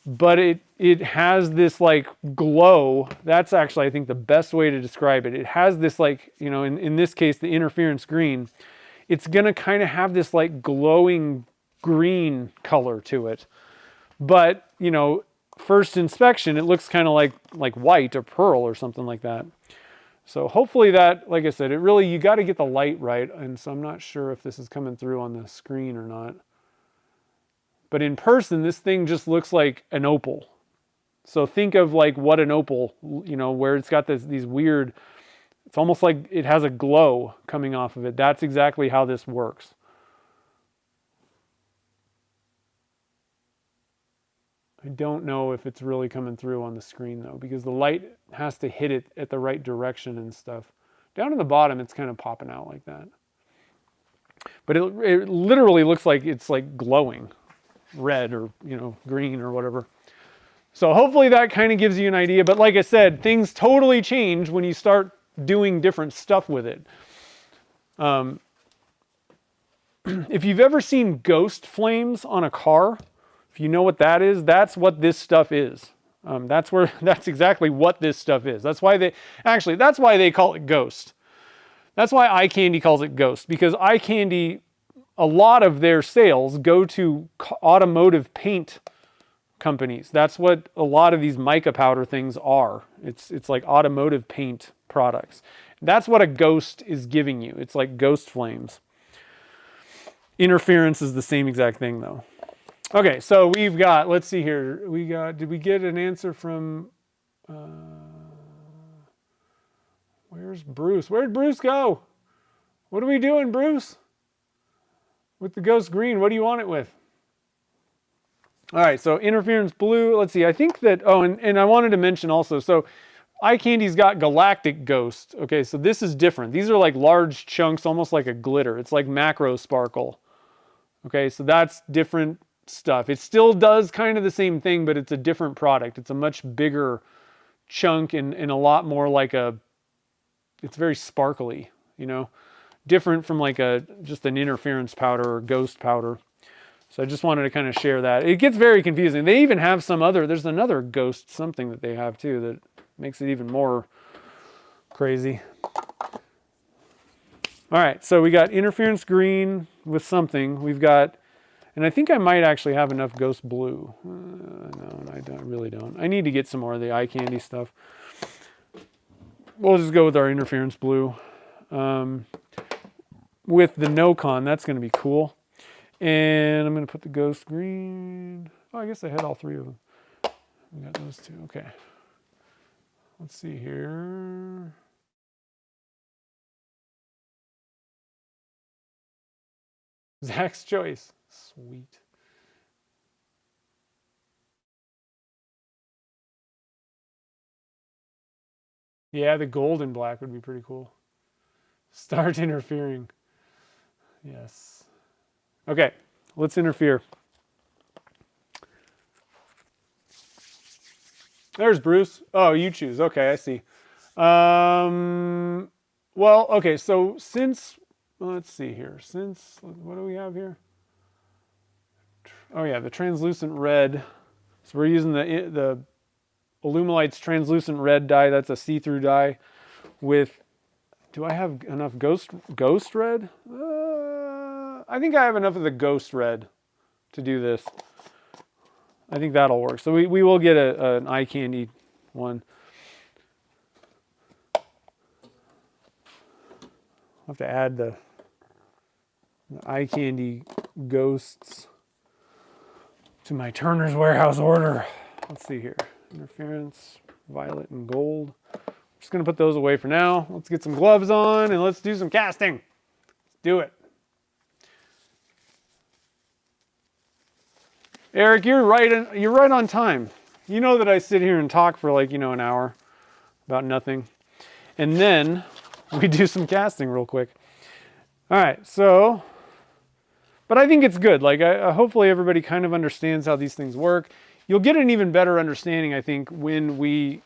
S1: but it has this like glow. That's actually, I think, the best way to describe it. It has this like, you know, in this case, the interference green, it's going to kind of have this like glowing green color to it. But, you know, first inspection, it looks kind of like white or pearl or something like that. So hopefully that, like I said, it really, you got to get the light right. And so I'm not sure if this is coming through on the screen or not. But in person, this thing just looks like an opal. So think of like what an opal, you know, where it's got these weird, it's almost like it has a glow coming off of it. That's exactly how this works. I don't know if it's really coming through on the screen though, because the light has to hit it at the right direction and stuff. Down in the bottom, it's kind of popping out like that. But it literally looks like it's like glowing red or, you know, green or whatever. So hopefully that kind of gives you an idea. But like I said, things totally change when you start doing different stuff with it. If you've ever seen ghost flames on a car, if you know what that is, that's what this stuff is. That's exactly what this stuff is. That's why that's why they call it ghost. That's why eye candy calls it ghost, because eye candy, a lot of their sales go to automotive paint companies. That's what a lot of these mica powder things are. It's like automotive paint products. That's what a ghost is giving you. It's like ghost flames. Interference is the same exact thing though. Okay, so we've got, let's see here. Did we get an answer from, where's Bruce? Where'd Bruce go? What are we doing, Bruce? With the ghost green, what do you want it with? All right, so interference blue. Let's see, I think that, oh, and I wanted to mention also, so eye candy's got galactic ghost. Okay, so this is different. These are like large chunks, almost like a glitter. It's like macro sparkle. Okay, so that's different stuff. It still does kind of the same thing, but it's a different product. It's a much bigger chunk and a lot more like it's very sparkly, you know, different from like just an interference powder or ghost powder. So I just wanted to kind of share that. It gets very confusing. They even have there's another ghost something that they have too that makes it even more crazy. All right, so we got interference green with something. We've got, and I think I might actually have enough ghost blue. No, I really don't. I need to get some more of the eye candy stuff. We'll just go with our interference blue. With the no-con, that's going to be cool. And I'm going to put the ghost green. Oh, I guess I had all three of them. We got those two. Okay. Let's see here. Zach's choice. Sweet. Yeah, the gold and black would be pretty cool. Start interfering. Yes. Okay, let's interfere. There's Bruce. Oh, you choose. Okay, I see. Well, okay, so since, let's see here. Since, what do we have here? Oh yeah, the translucent red. So we're using the Alumilite's translucent red dye. That's a see-through dye with, do I have enough ghost red? I think I have enough of the ghost red to do this. I think that'll work. So we will get an eye candy one. I'll have to add the eye candy ghosts to my Turner's Warehouse order. Let's see here. Interference, violet and gold. I'm just going to put those away for now. Let's get some gloves on and let's do some casting. Let's do it. Eric, you're right on time. You know that I sit here and talk for like, an hour about nothing. And then we do some casting real quick. All right, so, but I think it's good. Like, hopefully everybody kind of understands how these things work. You'll get an even better understanding, I think, when we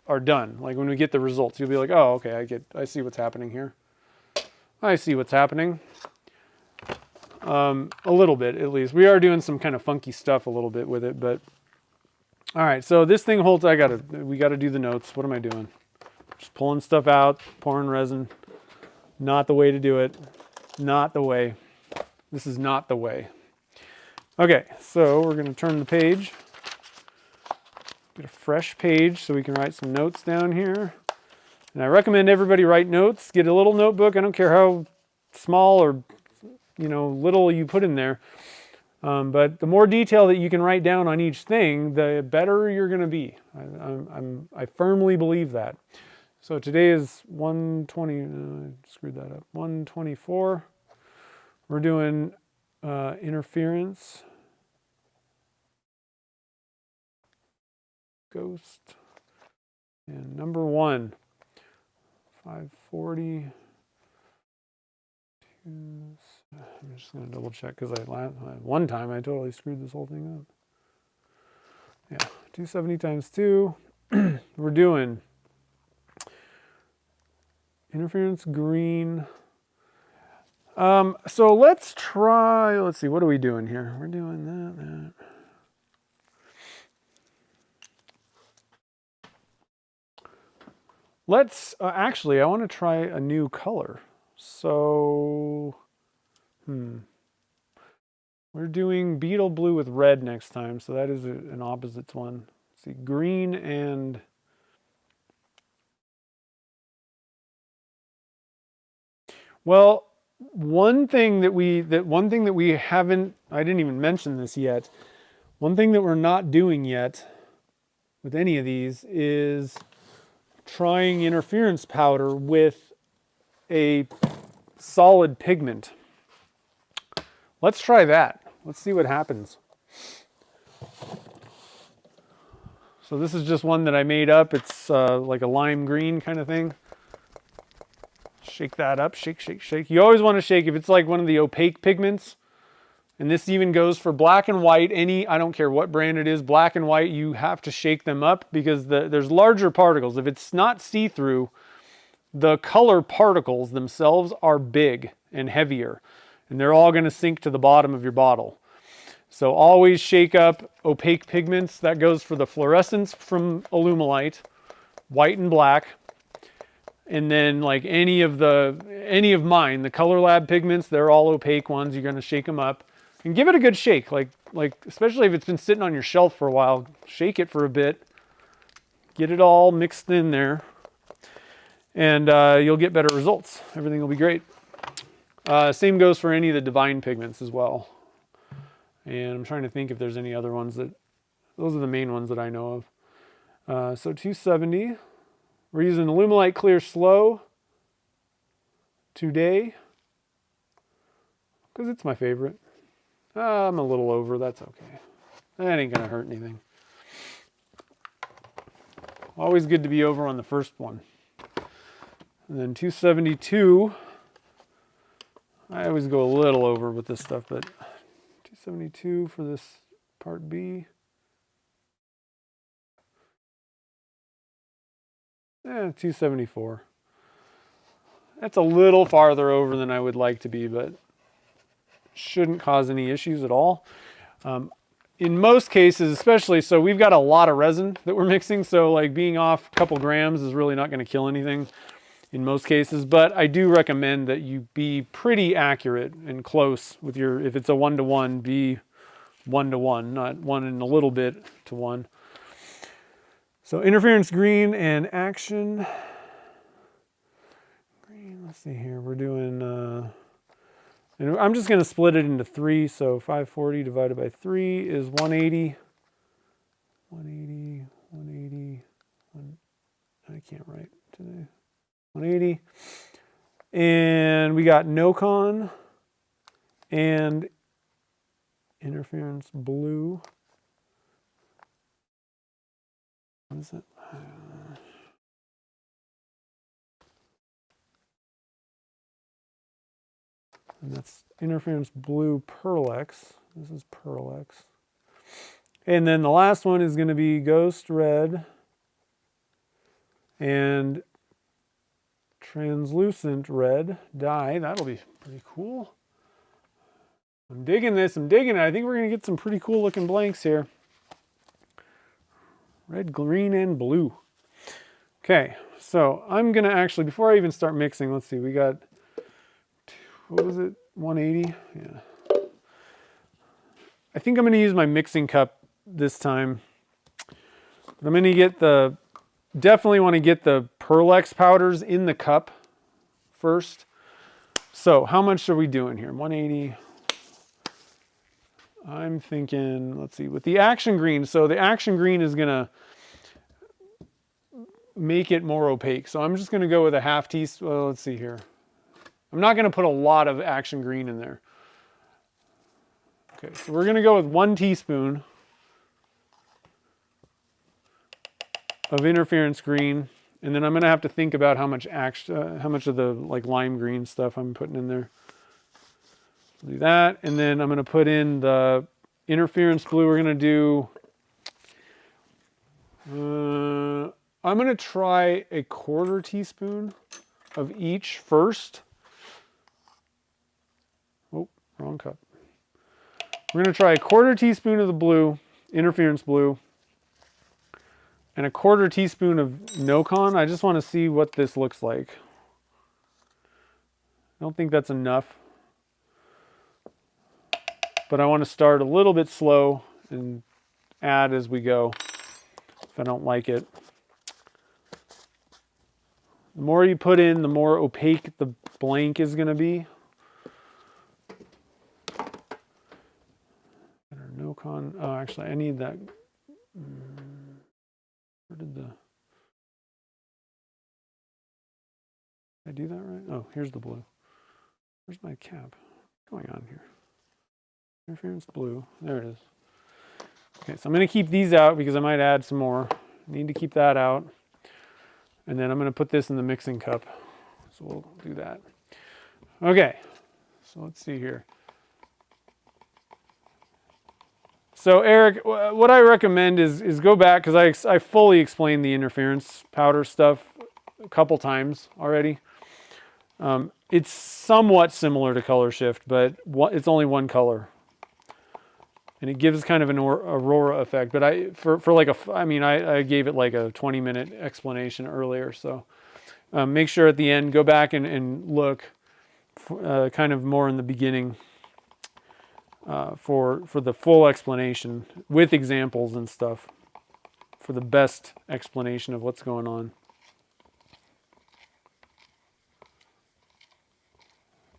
S1: are done. Like when we get the results, you'll be like, oh, okay, I see what's happening here. I see what's happening. A little bit, at least. We are doing some kind of funky stuff a little bit with it, but all right. So this thing holds. We gotta do the notes. What am I doing? Just pulling stuff out, pouring resin. Not the way to do it. Not the way. This is not the way. Okay, so we're gonna turn the page. Get a fresh page so we can write some notes down here. And I recommend everybody write notes. Get a little notebook. I don't care how small or little you put in there. But the more detail that you can write down on each thing, the better you're going to be. I firmly believe that. So today is 120, screwed that up, 124. We're doing interference, ghost, and number 1, 540. I'm just going to double check because one time I totally screwed this whole thing up. Yeah, 270 times 2. We're doing interference green. So let's see, what are we doing here? We're doing that. Let's, actually, I want to try a new color. So, we're doing beetle blue with red next time, so that is an opposites one. Let's see, green and well, one thing that we haven't, I didn't even mention this yet. One thing that we're not doing yet with any of these is trying interference powder with a solid pigment. Let's try that. Let's see what happens. So this is just one that I made up. It's like a lime green kind of thing. Shake that up, shake, shake, shake. You always want to shake if it's like one of the opaque pigments. And this even goes for black and white. I don't care what brand it is, black and white, you have to shake them up because there's larger particles. If it's not see-through, the color particles themselves are big and heavier, and they're all going to sink to the bottom of your bottle. So always shake up opaque pigments. That goes for the fluorescence from Alumilite, white and black. And then like any of mine, the Color Lab pigments, they're all opaque ones. You're going to shake them up and give it a good shake. Like especially if it's been sitting on your shelf for a while, shake it for a bit. Get it all mixed in there. And you'll get better results. Everything will be great. Same goes for any of the Divine pigments as well. And I'm trying to think if there's any other ones those are the main ones that I know of. So 270. We're using Alumilite Clear Slow today. because it's my favorite. I'm a little over, that's okay. That ain't gonna hurt anything. Always good to be over on the first one. And then 272, I always go a little over with this stuff, but 272 for this part B. 274. That's a little farther over than I would like to be, but shouldn't cause any issues at all. In most cases, especially, so we've got a lot of resin that we're mixing, so like being off a couple grams is really not going to kill anything in most cases, but I do recommend that you be pretty accurate and close with your, if it's a 1-to-1, be 1-to-1, not 1 and a little bit to 1. So interference green and action green, let's see here, we're doing, and I'm just going to split it into 3, so 540 divided by 3 is 180. 180, 180, I can't write today. 180. And we got no-con and interference blue. What is it? And that's interference blue Pearl-X. This is Pearl-X. And then the last one is going to be ghost red and translucent red dye. That'll be pretty cool. I'm digging this. I'm digging it. I think we're going to get some pretty cool looking blanks here. Red, green, and blue. Okay, so I'm going to actually, before I even start mixing, let's see, we got, what was it, 180? Yeah. I think I'm going to use my mixing cup this time. But I'm going to get the, definitely want to get the Pearl-X powders in the cup first. So how much are we doing here? 180. I'm thinking, let's see, with the action green. So the action green is going to make it more opaque. So I'm just going to go with a half teaspoon. Well, let's see here. I'm not going to put a lot of action green in there. Okay, so we're going to go with 1 teaspoon of interference green, and then I'm going to have to think about how much of the like lime green stuff I'm putting in there. Do that, and then I'm going to put in the interference blue. We're going to do. I'm going to try a 1/4 teaspoon of each first. Oh, wrong cup. We're going to try a 1/4 teaspoon of the blue, interference blue, and a 1/4 teaspoon of no-con. I just want to see what this looks like. I don't think that's enough, but I want to start a little bit slow and add as we go if I don't like it. The more you put in, the more opaque the blank is going to be. No-con. Oh, actually, I need that. Where did the... Did I do that right? Oh, here's the blue. Where's my cap? What's going on here? Interference blue. There it is. Okay, so I'm going to keep these out because I might add some more. Need to keep that out. And then I'm going to put this in the mixing cup. So we'll do that. Okay, so let's see here. So Eric, what I recommend is go back, because I fully explained the interference powder stuff a couple times already. It's somewhat similar to color shift, but it's only one color. And it gives kind of an aurora effect. But I gave it like a 20-minute explanation earlier. So make sure at the end, go back and look kind of more in the beginning for the full explanation with examples and stuff for the best explanation of what's going on.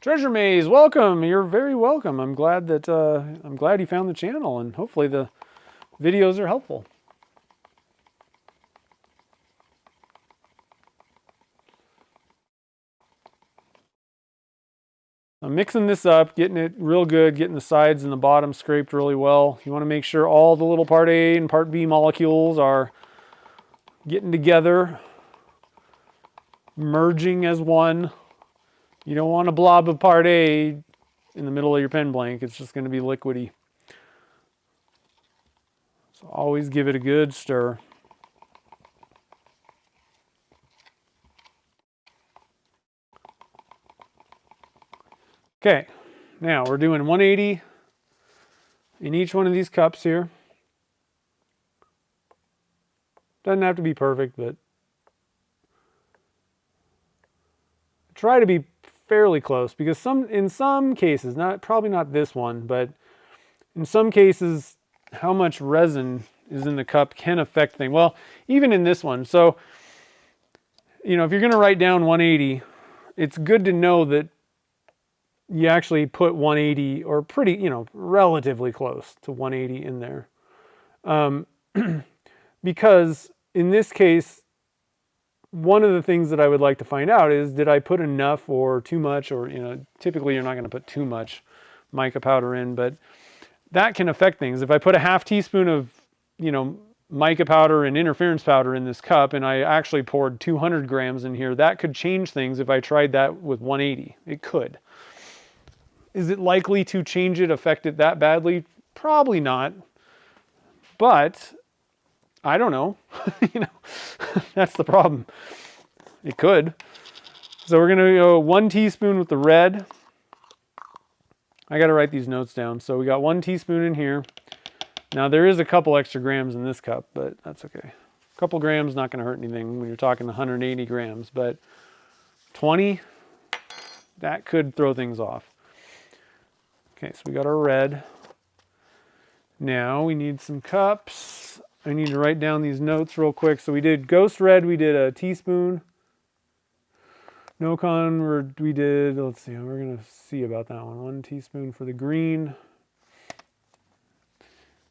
S1: Treasure Maze, welcome. You're very welcome. I'm glad you found the channel, and hopefully the videos are helpful. I'm mixing this up, getting it real good, getting the sides and the bottom scraped really well. You want to make sure all the little part A and part B molecules are getting together, merging as one. You don't want a blob of part A in the middle of your pen blank. It's just going to be liquidy. So always give it a good stir. Okay, now we're doing 180 in each one of these cups here. Doesn't have to be perfect, but try to be fairly close, because in some cases, probably not this one, but in some cases, how much resin is in the cup can affect things. Well, even in this one. So, if you're going to write down 180, it's good to know that you actually put 180 or pretty, relatively close to 180 in there. Because in this case, one of the things that I would like to find out is, did I put enough or too much? Or, typically you're not going to put too much mica powder in, but that can affect things. If I put a half teaspoon of, mica powder and interference powder in this cup, and I actually poured 200 grams in here, that could change things if I tried that with 180. It could. Is it likely to change it, affect it that badly? Probably not. But I don't know. That's the problem. It could. So we're going to go 1 teaspoon with the red. I got to write these notes down. So we got 1 teaspoon in here. Now there is a couple extra grams in this cup, but that's okay. A couple grams not going to hurt anything when you're talking 180 grams, but 20, that could throw things off. Okay, so we got our red. Now we need some cups. I need to write down these notes real quick. So we did Ghost Red, we did a teaspoon. No-Con, we did, let's see, we're going to see about that one. 1 teaspoon for the green.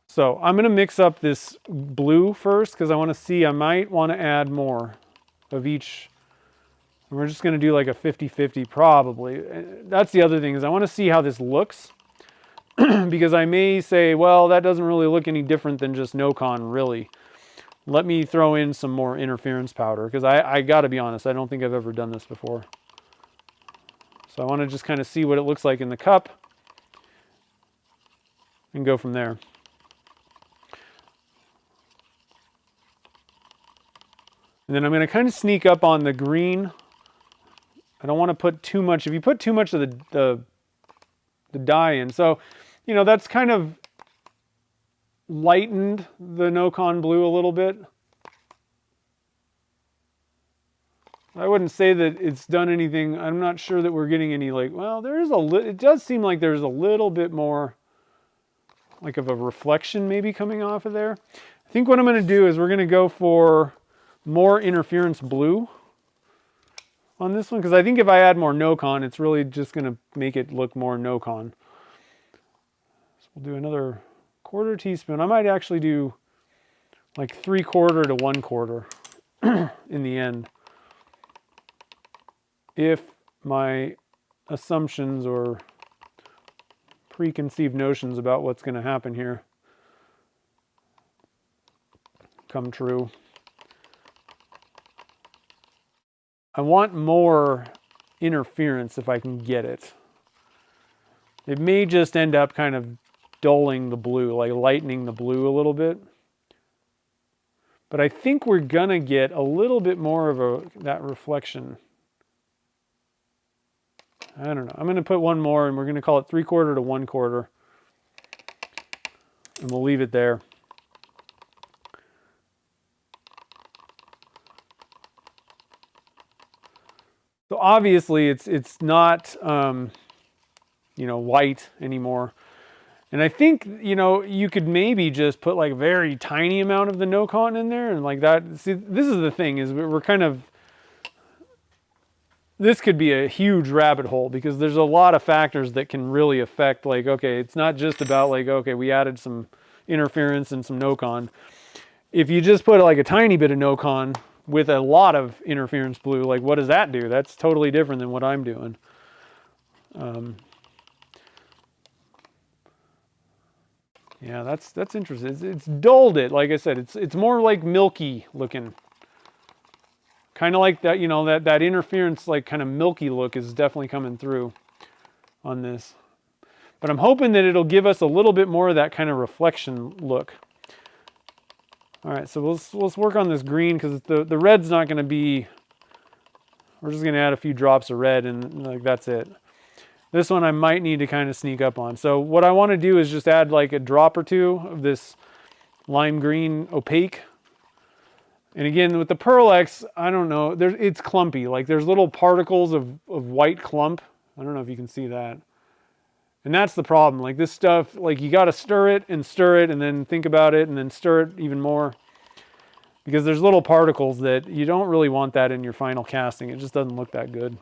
S1: So I'm going to mix up this blue first, because I want to see, I might want to add more of each. And we're just going to do like a 50-50 probably. That's the other thing, is I want to see how this looks. Because I may say, well, that doesn't really look any different than just No-Con, really. Let me throw in some more interference powder, because I got to be honest, I don't think I've ever done this before. So I want to just kind of see what it looks like in the cup and go from there. And then I'm going to kind of sneak up on the green. I don't want to put too much. If you put too much of the dye in, so that's kind of lightened the No-Con blue a little bit. I wouldn't say that it's done anything. I'm not sure that we're getting any well, there is it does seem like there's a little bit more like of a reflection maybe coming off of there. I think what I'm going to do is we're going to go for more interference blue on this one, because I think if I add more No-Con, it's really just going to make it look more No-Con. So we'll do another 1/4 teaspoon. I might actually do like 3/4 to 1/4 in the end, if my assumptions or preconceived notions about what's going to happen here come true. I want more interference if I can get it. It may just end up kind of dulling the blue, like lightening the blue a little bit. But I think we're gonna get a little bit more of that reflection. I don't know. I'm gonna put one more, and we're gonna call it 3/4 to 1/4. And we'll leave it there. So obviously it's not white anymore. And I think, you could maybe just put like a very tiny amount of the No-Con in there and like that. See, this is the thing, is we're kind of, this could be a huge rabbit hole, because there's a lot of factors that can really affect, like, okay, it's not just about like, okay, we added some interference and some No-Con. If you just put like a tiny bit of No-Con with a lot of interference blue, like what does that do? That's totally different than what I'm doing. Yeah, that's interesting. It's dulled it, like I said. It's more like milky looking. Kind of like that, you know, that interference, like kind of milky look is definitely coming through on this. But I'm hoping that it'll give us a little bit more of that kind of reflection look. All right, so let's work on this green because the red's not going to be. We're just going to add a few drops of red and like that's it. This one I might need to kind of sneak up on. So what I want to do is just add like a drop or two of this lime green opaque. And again, with the Pearl X, I don't know, it's clumpy. Like there's little particles of white clump. I don't know if you can see that. And that's the problem. Like this stuff, like you got to stir it and then think about it and then stir it even more. Because there's little particles that you don't really want that in your final casting. It just doesn't look that good.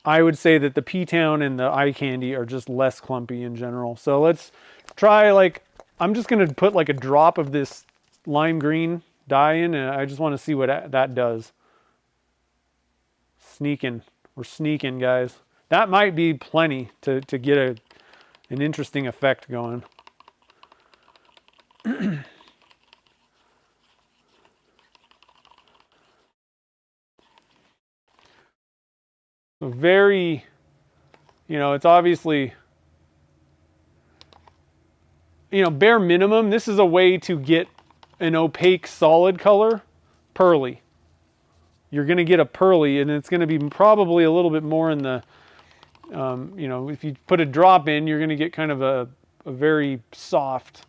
S1: I would say that the P-Town and the Eye Candy are just less clumpy in general. So let's try like, I'm just going to put like a drop of this lime green dye in and I just want to see what that does. Sneaking. We're sneaking, guys. That might be plenty to get an interesting effect going. Very, you know, it's obviously, you know, bare minimum, this is a way to get an opaque solid color, pearly. You're going to get a pearly, and it's going to be probably a little bit more in the, you know, if you put a drop in, you're going to get kind of a very soft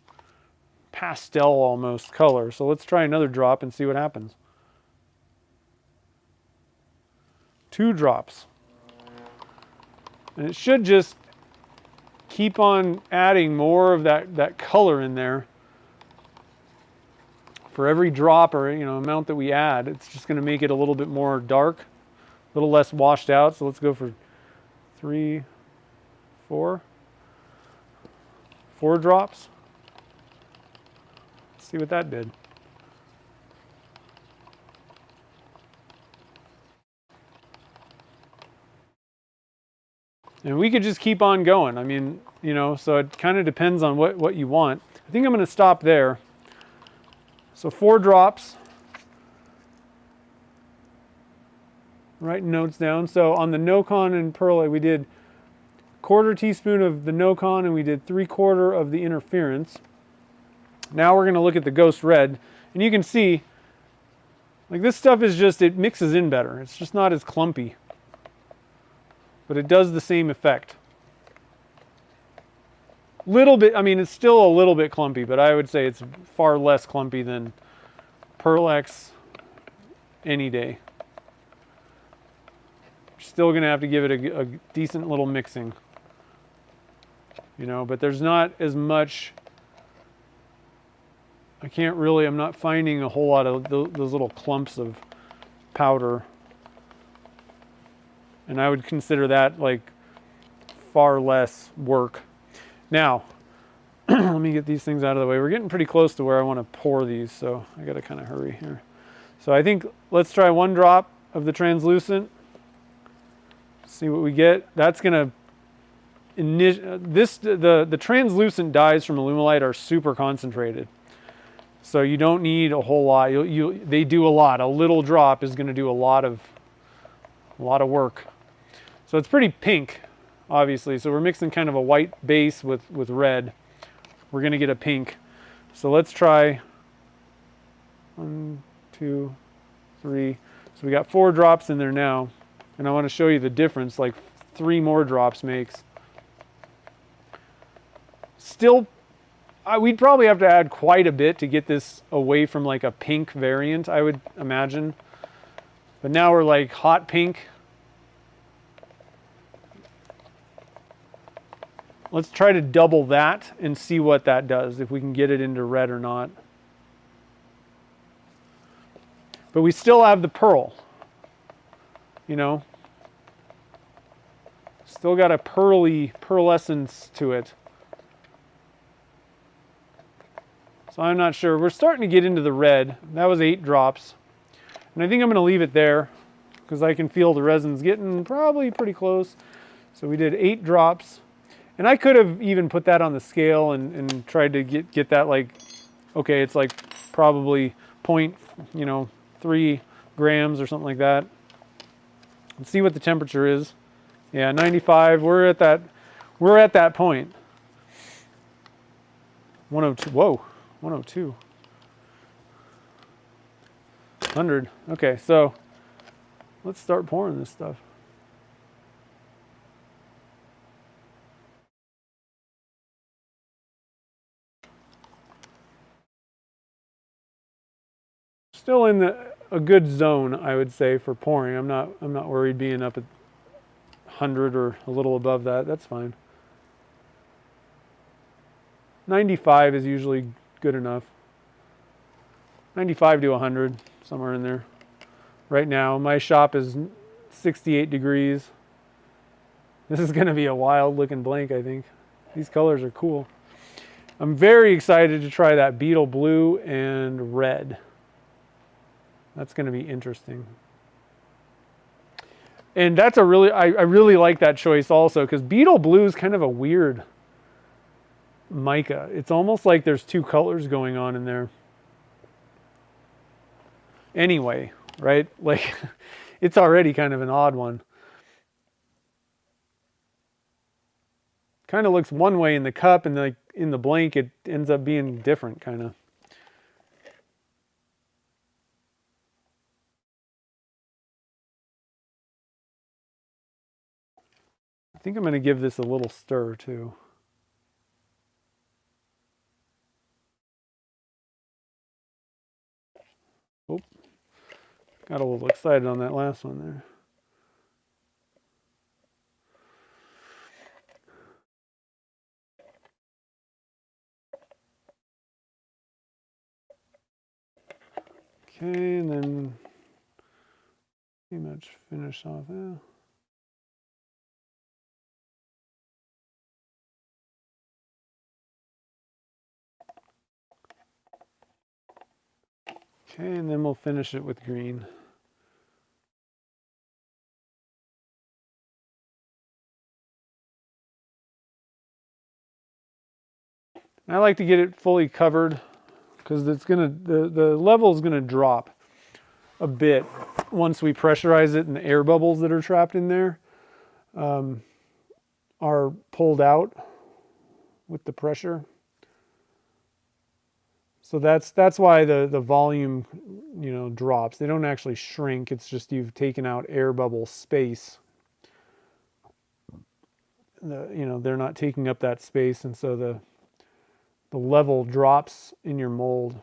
S1: pastel almost color. So let's try another drop and see what happens. 2 drops. And it should just keep on adding more of that color in there. For every drop or, you know, amount that we add, it's just going to make it a little bit more dark, a little less washed out. So let's go for 3, 4 drops. Let's see what that did. And we could just keep on going. I mean, you know, so it kind of depends on what you want. I think I'm going to stop there. So 4 drops. Writing notes down. So on the No-Con and Pearl, we did 1/4 teaspoon of the No-Con and we did 3/4 of the Interference. Now we're going to look at the Ghost Red. And you can see, like this stuff is just, it mixes in better. It's just not as clumpy. But it does the same effect. Little bit, I mean, it's still a little bit clumpy, but I would say it's far less clumpy than Pearl X any day. Still going to have to give it a decent little mixing. You know, but there's not as much, I'm not finding a whole lot of those little clumps of powder. And I would consider that like far less work. Now, let me get these things out of the way. We're getting pretty close to where I want to pour these, so I got to kind of hurry here. So I think let's try 1 drop of the translucent. See what we get. That's going to the translucent dyes from Alumilite are super concentrated. So you don't need a whole lot. They do a lot. A little drop is going to do a lot of work. So it's pretty pink, obviously. So we're mixing kind of a white base with red. We're going to get a pink. So let's try 1, 2, 3. So we got 4 drops in there now. And I want to show you the difference, like 3 more drops makes. Still, we'd probably have to add quite a bit to get this away from like a pink variant, I would imagine. But now we're like hot pink. Let's try to double that and see what that does, if we can get it into red or not. But we still have the pearl, you know. Still got a pearlescence to it. So I'm not sure. We're starting to get into the red. That was 8 drops. And I think I'm going to leave it there because I can feel the resin's getting probably pretty close. So we did 8 drops. And I could have even put that on the scale and tried to get that like, okay, it's like probably 0.3 grams or something like that. And see what the temperature is. Yeah, 95. We're at that point. 102. Whoa, 102. 100. Okay, so let's start pouring this stuff. Still in a good zone, I would say, for pouring. I'm not worried being up at 100 or a little above that. That's fine. 95 is usually good enough. 95 to 100, somewhere in there. Right now, my shop is 68 degrees. This is going to be a wild looking blank, I think. These colors are cool. I'm very excited to try that beetle blue and red. That's going to be interesting. And that's a really, I really like that choice also, because beetle blue is kind of a weird mica. It's almost like there's 2 colors going on in there. Anyway, right? Like, it's already kind of an odd one. Kind of looks one way in the cup, and like in the blank, it ends up being different, kind of. I think I'm going to give this a little stir too. Oh, got a little excited on that last one there. Okay, and then pretty much finish off there. Okay, and then we'll finish it with green. I like to get it fully covered because it's gonna the level is gonna drop a bit once we pressurize it, and the air bubbles that are trapped in there are pulled out with the pressure. So that's why the volume, drops. They don't actually shrink. It's just you've taken out air bubble space. They're not taking up that space, and so the level drops in your mold.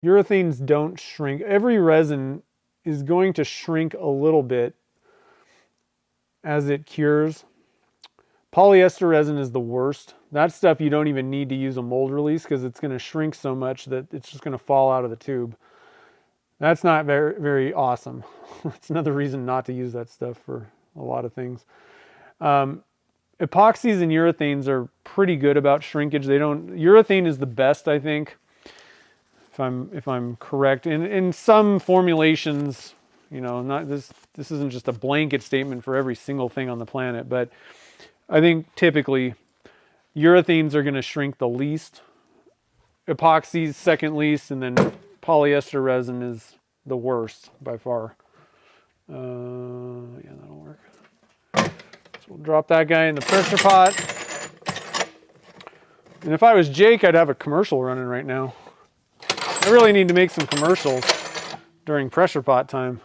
S1: Urethanes don't shrink. Every resin is going to shrink a little bit as it cures. Polyester resin is the worst. That stuff you don't even need to use a mold release because it's going to shrink so much that it's just going to fall out of the tube. That's not very, very awesome. It's another reason not to use that stuff for a lot of things. Epoxies and urethanes are pretty good about shrinkage. Urethane is the best, I think, if I'm correct. In some formulations, not this isn't just a blanket statement for every single thing on the planet, but I think typically urethanes are going to shrink the least. Epoxies second least, and then polyester resin is the worst by far. Yeah, that'll work. So we'll drop that guy in the pressure pot. And if I was Jake, I'd have a commercial running right now. I really need to make some commercials during pressure pot time.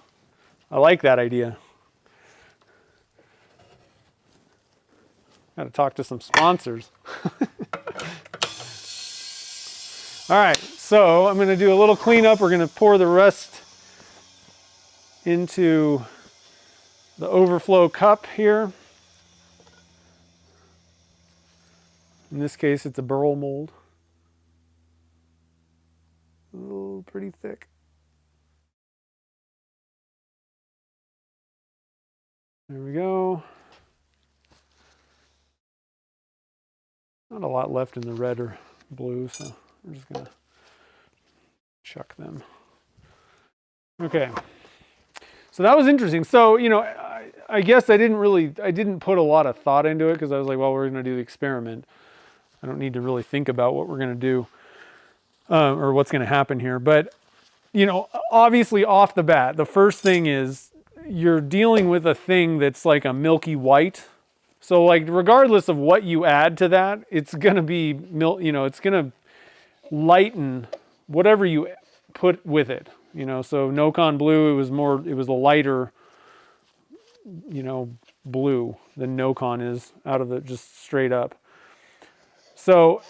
S1: I like that idea. Got to talk to some sponsors. All right, so I'm going to do a little cleanup. We're going to pour the rest into the overflow cup here. In this case, it's a burl mold. Oh, pretty thick. There we go. Not a lot left in the red or blue, so we're just gonna chuck them. Okay. So that was interesting. So, you know, I guess I didn't put a lot of thought into it because I was like, well, we're going to do the experiment. I don't need to really think about what we're going to do or what's going to happen here. But, you know, obviously off the bat, the first thing is you're dealing with a thing that's like a milky white. So like regardless of what you add to that, it's going to be, you know, it's going to lighten whatever you put with it. You know, so Nocon blue, it was a lighter, you know, blue than Nocon is out of the just straight up. So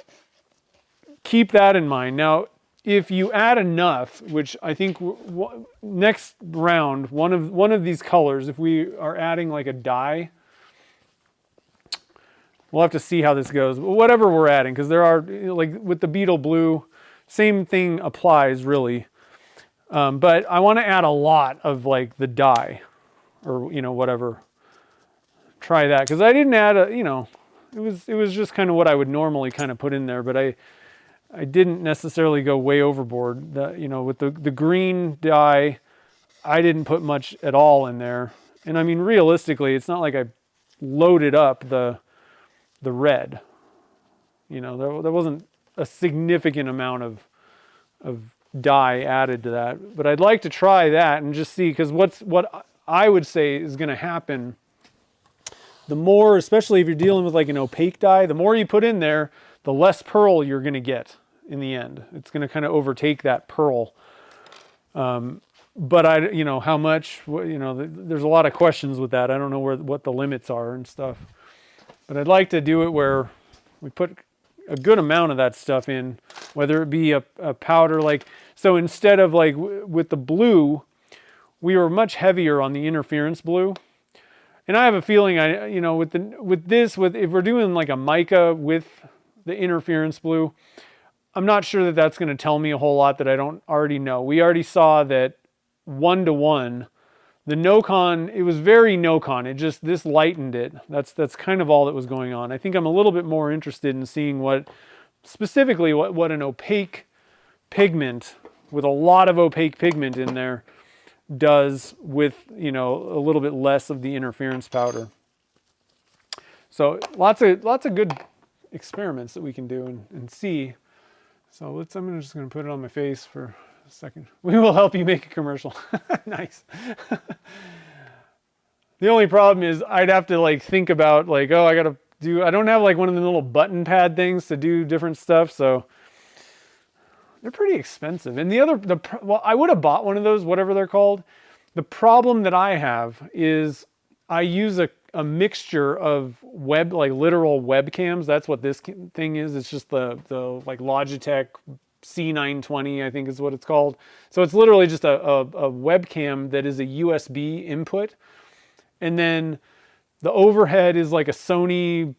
S1: keep that in mind. Now, if you add enough, which I think next round, one of these colors, if we are adding like a dye, we'll have to see how this goes. But whatever we're adding, because there are, you know, like with the beetle blue, same thing applies really. But I want to add a lot of like the dye or, you know, whatever. Try that. Because I didn't add you know, it was just kind of what I would normally kind of put in there. But I didn't necessarily go way overboard. You know, with the green dye, I didn't put much at all in there. And I mean, realistically, it's not like I loaded up the red. You know, there wasn't a significant amount of dye added to that, but I'd like to try that and just see, because what I would say is going to happen, the more, especially if you're dealing with like an opaque dye, the more you put in there, the less pearl you're going to get in the end. It's going to kind of overtake that pearl. But you know, how much, you know, there's a lot of questions with that. I don't know what the limits are and stuff, but I'd like to do it where we put a good amount of that stuff in, whether it be a powder, like, so instead of like with the blue, we were much heavier on the interference blue. And I have a feeling you know, if we're doing like a mica with the interference blue, I'm not sure that that's going to tell me a whole lot that I don't already know. We already saw that 1-to-1, the Nocon, it was very Nocon. This lightened it. That's kind of all that was going on. I think I'm a little bit more interested in seeing specifically what an opaque pigment with a lot of opaque pigment in there does with, you know, a little bit less of the interference powder. So lots of good experiments that we can do and see. So I'm just going to put it on my face for a second. We will help you make a commercial. Nice. The only problem is I'd have to like think about like, oh, I don't have like one of the little button pad things to do different stuff. So they're pretty expensive. And well, I would have bought one of those, whatever they're called. The problem that I have is I use a mixture of like literal webcams. That's what this thing is. It's just the like Logitech C920, I think is what it's called. So it's literally just a webcam that is a USB input. And then the overhead is like a Sony,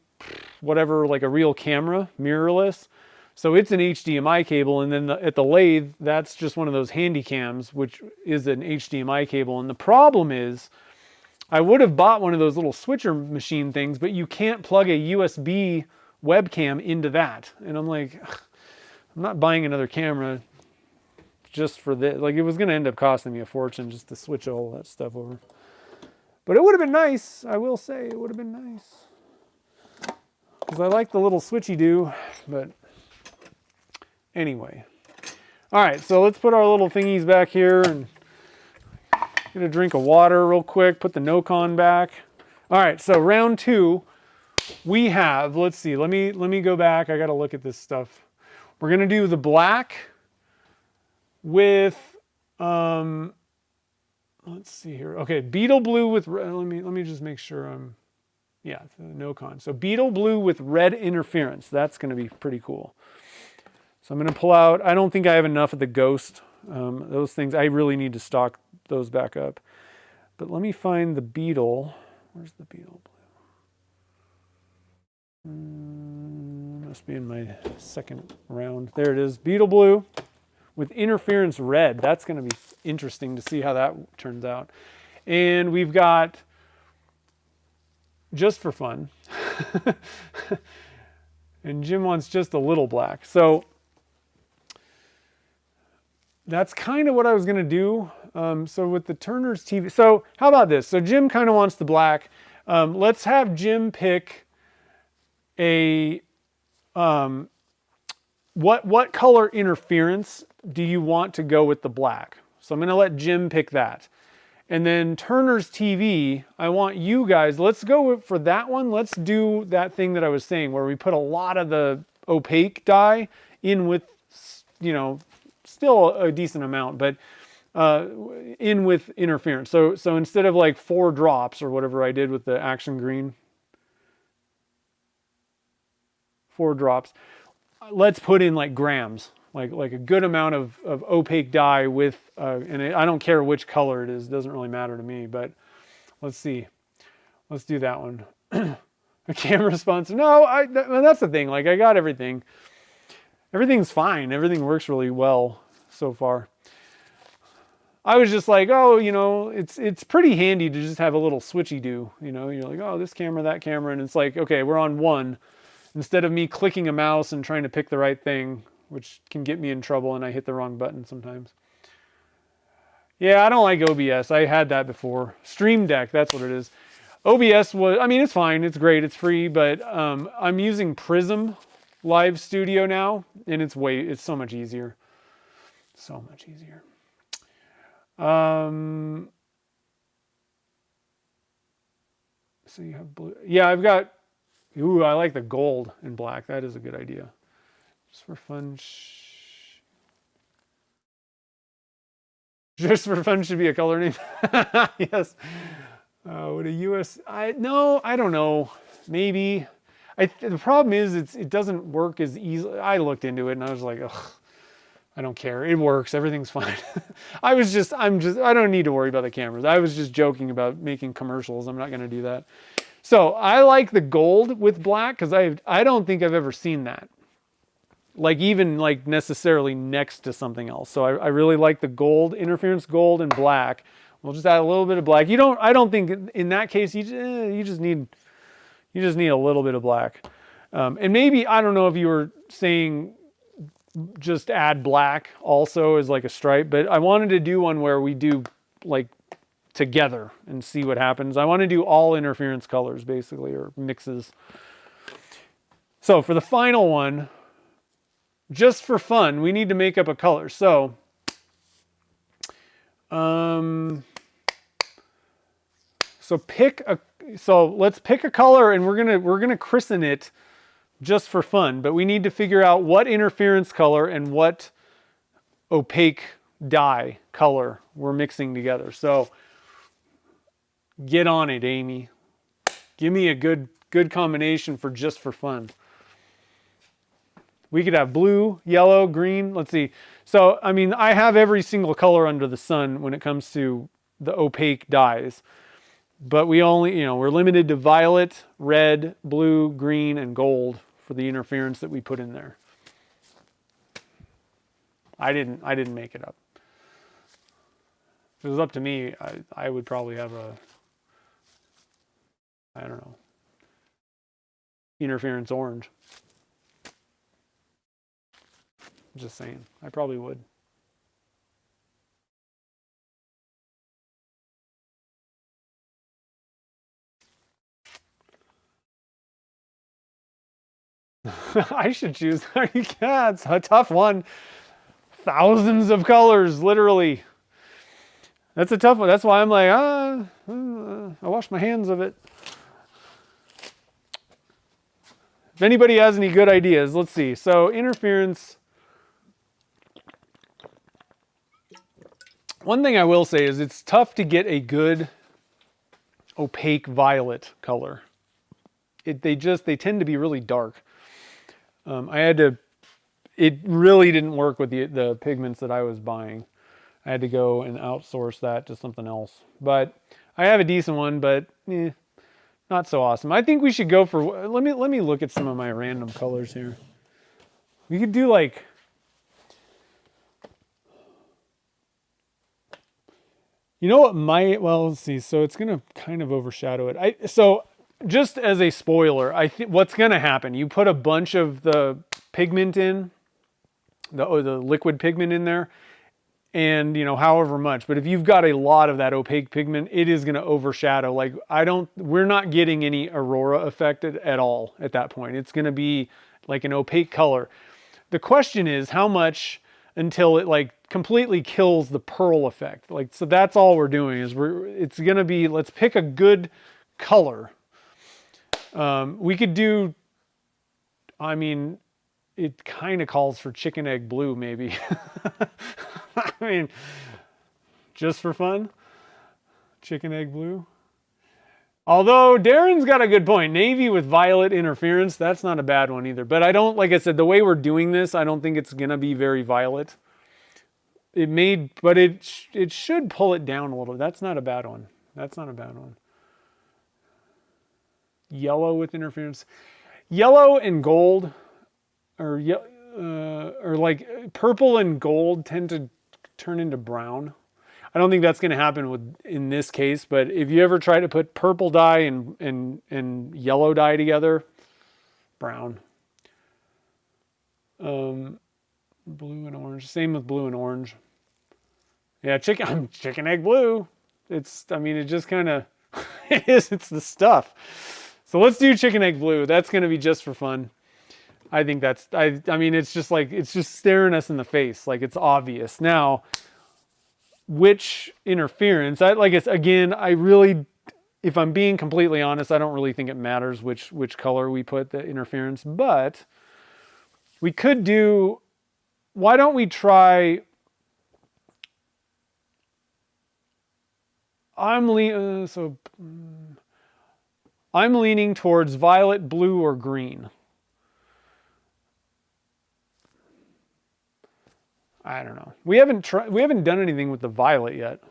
S1: whatever, like a real camera, mirrorless. So it's an HDMI cable, and then at the lathe, that's just one of those handy cams, which is an HDMI cable. And the problem is, I would have bought one of those little switcher machine things, but you can't plug a USB webcam into that. And I'm like, I'm not buying another camera just for this. Like, it was going to end up costing me a fortune just to switch all that stuff over. But it would have been nice, I will say, it would have been nice. Because I like the little switchy-do, but anyway. All right, so let's put our little thingies back here and get a drink of water real quick, put the Nocon back. All right, so round 2, we have, let's see, let me go back. I got to look at this stuff. We're going to do the black with, let's see here. Okay, beetle blue with red. Let me just make sure I'm, yeah, the Nocon. So beetle blue with red interference. That's going to be pretty cool. So I'm going to pull out, I don't think I have enough of the ghost. Those things, I really need to stock those back up. But let me find the beetle. Where's the beetle blue? Must be in my second round. There it is, beetle blue with interference red. That's going to be interesting to see how that turns out. And we've got, just for fun, And Jim wants just a little black. So that's kind of what I was going to do. So with the Turner's TV, so how about this? So Jim kind of wants the black. Let's have Jim pick a, what color interference do you want to go with the black? So I'm going to let Jim pick that. And then Turner's TV, I want you guys, let's go for that one. Let's do that thing that I was saying where we put a lot of the opaque dye in with, you know, still a decent amount, but in with interference. So instead of like 4 drops or whatever I did with the Action Green, 4 drops, let's put in like grams. Like a good amount of opaque dye with, and I don't care which color it is, it doesn't really matter to me, but let's see. Let's do that one. The camera sponsor. No, that's the thing. Like I got everything. Everything's fine. Everything works really well so far. I was just like, oh, you know, it's pretty handy to just have a little switchy do, you know, you're like, oh, this camera, that camera. And it's like, okay, we're on one instead of me clicking a mouse and trying to pick the right thing, which can get me in trouble and I hit the wrong button sometimes. Yeah, I don't like OBS. I had that before. Stream Deck, that's what it is. OBS was, I mean, it's fine. It's great. It's free, but I'm using Prism Live Studio now, and it's so much easier. So much easier. So you have blue. Yeah, I've got, ooh, I like the gold and black. That is a good idea. Just for fun. Just for fun should be a color name. Yes. Would a US? No, I don't know. Maybe. The problem is it doesn't work as easily. I looked into it and I was like, ugh, I don't care. It works. Everything's fine. I don't need to worry about the cameras. I was just joking about making commercials. I'm not going to do that. So I like the gold with black because I don't think I've ever seen that. Like even like necessarily next to something else. So I really like the gold, interference gold and black. We'll just add a little bit of black. I don't think in that case you just need a little bit of black. And maybe, I don't know if you were saying just add black also as like a stripe, but I wanted to do one where we do like together and see what happens. I want to do all interference colors basically, or mixes. So for the final one, just for fun, we need to make up a color. So, so let's pick a color and we're gonna christen it just for fun, but we need to figure out what interference color and what opaque dye color we're mixing together. So get on it, Amy. Give me a good combination for just for fun. We could have blue, yellow, green. Let's see. So, I mean, I have every single color under the sun when it comes to the opaque dyes. But we only, we're limited to violet, red, blue, green, and gold for the interference that we put in there. I didn't make it up. If it was up to me, I would probably have I don't know, interference orange. Just saying, I probably would. I should choose. Yeah, it's a tough one. Thousands of colors, literally. That's a tough one. That's why I'm like, I wash my hands of it. If anybody has any good ideas, let's see. So interference. One thing I will say is it's tough to get a good opaque violet color. They tend to be really dark. It really didn't work with the pigments that I was buying. I had to go and outsource that to something else. But I have a decent one, but not so awesome. I think we should go for, let me look at some of my random colors here. We could do like, you know what well, let's see. So it's going to kind of overshadow it. So just as a spoiler, I think what's going to happen, you put a bunch of the pigment in, the liquid pigment in there, and however much, but if you've got a lot of that opaque pigment, it is going to overshadow. Like we're not getting any aurora effect at all at that point. It's going to be like an opaque color. The question is how much until it like completely kills the pearl effect. Like, so that's all we're doing is it's going to be, let's pick a good color. We could do, I mean, it kind of calls for chicken egg blue, maybe. I mean, just for fun, chicken egg blue. Although Darren's got a good point. Navy with violet interference, that's not a bad one either. But I don't, like I said, the way we're doing this, I don't think it's going to be very violet. It may, but it should pull it down a little. That's not a bad one. That's not a bad one. Yellow with interference. Yellow and gold, or like purple and gold tend to turn into brown. I don't think that's going to happen in this case, but if you ever try to put purple dye and yellow dye together, brown. Blue and orange. Same with blue and orange. Yeah, chicken egg blue. I mean, it just kind of, it's the stuff. So let's do chicken egg blue. That's going to be just for fun. I think I mean, it's just like, it's just staring us in the face. Like, it's obvious. Now, which interference, again, I really, if I'm being completely honest, I don't really think it matters which color we put the interference, but we could do, why don't we try, I'm leaning towards violet, blue, or green. I don't know. We haven't done anything with the violet yet.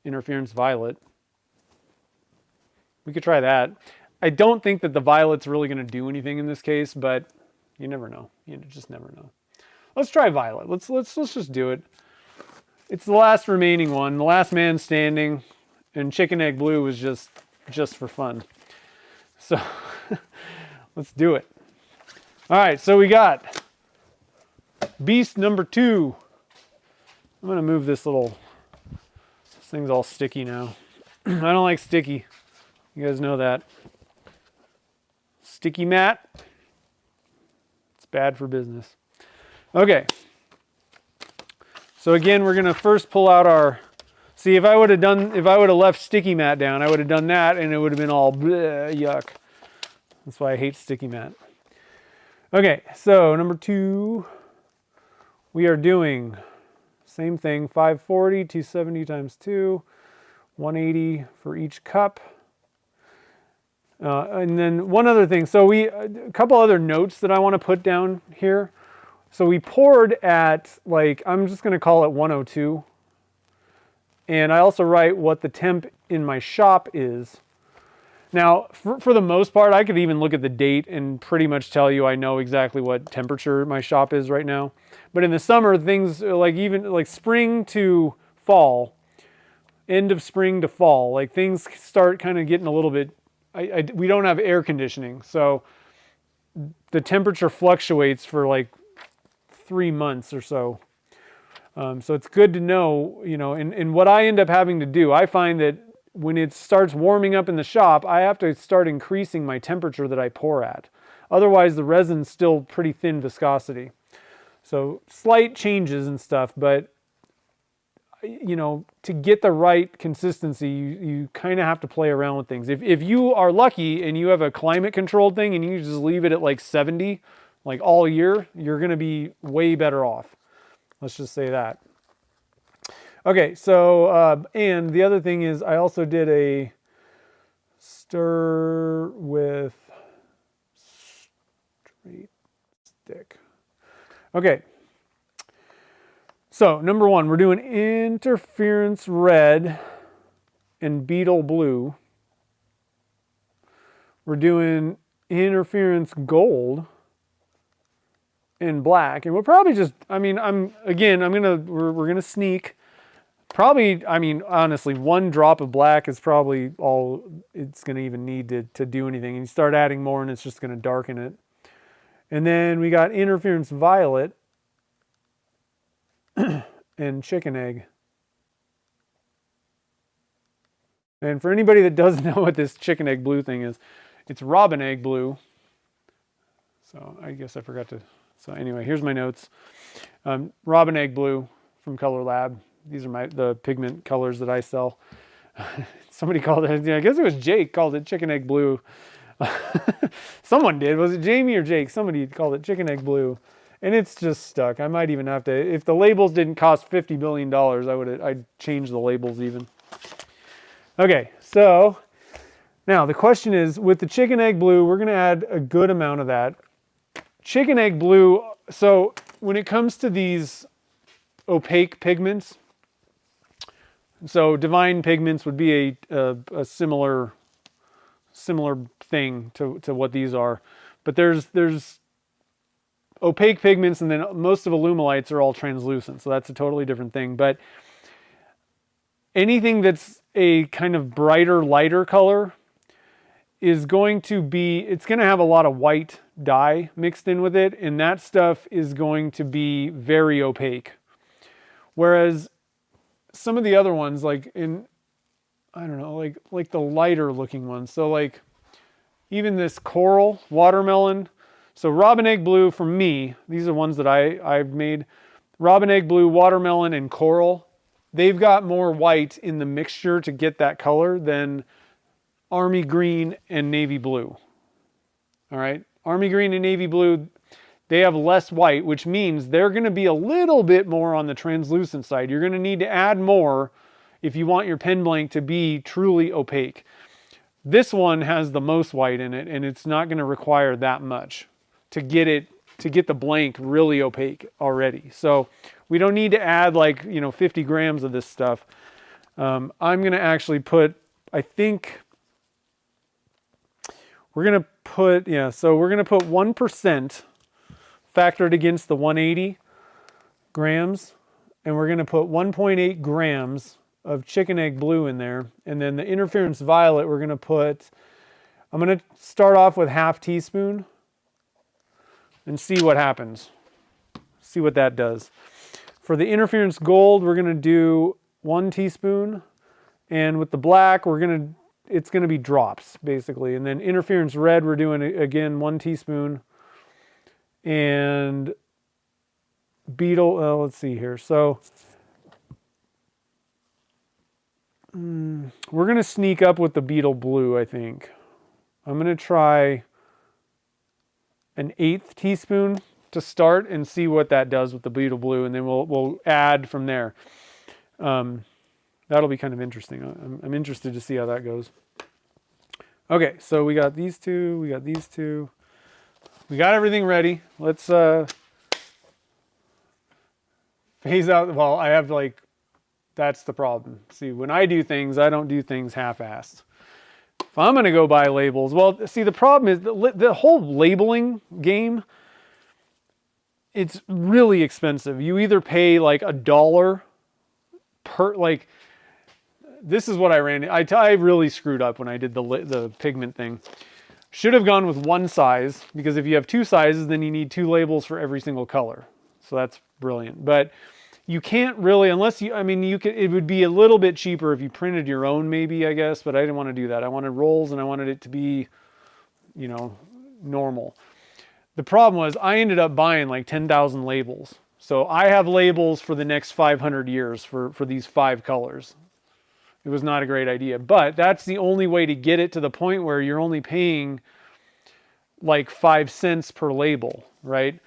S1: Interference violet. We could try that. I don't think that the violet's really going to do anything in this case, but you never know. You just never know. Let's try violet. Let's just do it. It's the last remaining one, the last man standing, and chicken egg blue was just for fun. So let's do it. All right, so we got beast number 2. I'm going to move this thing's all sticky now. I don't like sticky. You guys know that. Sticky mat. It's bad for business. Okay. So again, we're going to first pull out our, see, if I would have left sticky mat down, I would have done that and it would have been all bleh, yuck. That's why I hate sticky mat. Okay, so number 2, we are doing same thing, 540, 270 times 2, 180 for each cup. And then one other thing, so a couple other notes that I want to put down here. So we poured at, like, I'm just going to call it 102. And I also write what the temp in my shop is. Now, for the most part, I could even look at the date and pretty much tell you I know exactly what temperature my shop is right now. But in the summer, things like even like spring to fall, end of spring to fall, like things start kind of getting a little bit, we don't have air conditioning. So the temperature fluctuates for like 3 months or so. So it's good to know, and what I end up having to do, I find that when it starts warming up in the shop, I have to start increasing my temperature that I pour at. Otherwise, the resin's still pretty thin viscosity. So slight changes and stuff, but to get the right consistency, you kind of have to play around with things. If you are lucky and you have a climate controlled thing and you just leave it at like 70, like all year, you're going to be way better off. Let's just say that. Okay, so, and the other thing is I also did a stir with straight stick. Okay. So, number 1, we're doing interference red and beetle blue. We're doing interference gold and black. And we'll probably just, we're going to sneak Probably, I mean, honestly, 1 drop of black is probably all it's going to even need to do anything. And you start adding more and it's just going to darken it. And then we got interference violet and chicken egg. And for anybody that doesn't know what this chicken egg blue thing is, it's robin egg blue. So I guess I forgot to. So anyway, here's my notes. Robin egg blue from Color Lab. These are the pigment colors that I sell. Somebody called it, I guess it was Jake called it chicken egg blue. Someone did. Was it Jamie or Jake? Somebody called it chicken egg blue. And it's just stuck. I might even have to, if the labels didn't cost $50 billion, I'd change the labels even. Okay, so now the question is, with the chicken egg blue, we're going to add a good amount of that. Chicken egg blue, so when it comes to these opaque pigments, so divine pigments would be a similar thing to what these are. But there's opaque pigments, and then most of alumilites are all translucent, so that's a totally different thing. But anything that's a kind of brighter, lighter color is going to be, it's going to have a lot of white dye mixed in with it, and that stuff is going to be very opaque. Whereas some of the other ones, like I don't know, like the lighter looking ones, so like even this coral, watermelon, so robin egg blue for me, these are ones that I've made, robin egg blue, watermelon, and coral, they've got more white in the mixture to get that color than army green and navy blue. All right, army green and navy blue, they have less white, which means they're going to be a little bit more on the translucent side. You're going to need to add more if you want your pen blank to be truly opaque. This one has the most white in it, and it's not going to require that much to get the blank really opaque already. So we don't need to add 50 grams of this stuff. I'm going to actually put, I think we're going to put, so we're going to put 1% factored against the 180 grams, and we're going to put 1.8 grams of chicken egg blue in there. And then the interference violet, we're going to put, I'm going to start off with ½ teaspoon and see what happens. See what that does. For the interference gold, we're going to do 1 teaspoon. And with the black, it's going to be drops, basically. And then interference red, we're doing, again, 1 teaspoon. And beetle, let's see here. So we're going to sneak up with the beetle blue, I think. I'm going to try an 1/8 teaspoon to start and see what that does with the beetle blue, and then we'll add from there. That'll be kind of interesting. I'm interested to see how that goes. Okay, so we got these two, we got these two. We got everything ready. Let's phase out. Well, I have that's the problem. See, when I do things, I don't do things half-assed. If I'm going to go buy labels, well, see, the problem is the whole labeling game, it's really expensive. You either pay $1 per, this is what I ran. I really screwed up when I did the pigment thing. Should have gone with 1 size, because if you have 2 sizes, then you need 2 labels for every single color. So that's brilliant. But you can't really, unless you, I mean, you could, it would be a little bit cheaper if you printed your own, maybe, I guess, but I didn't want to do that. I wanted rolls, and I wanted it to be, normal. The problem was I ended up buying 10,000 labels. So I have labels for the next 500 years for these 5 colors. It was not a great idea, but that's the only way to get it to the point where you're only paying 5 cents per label, right?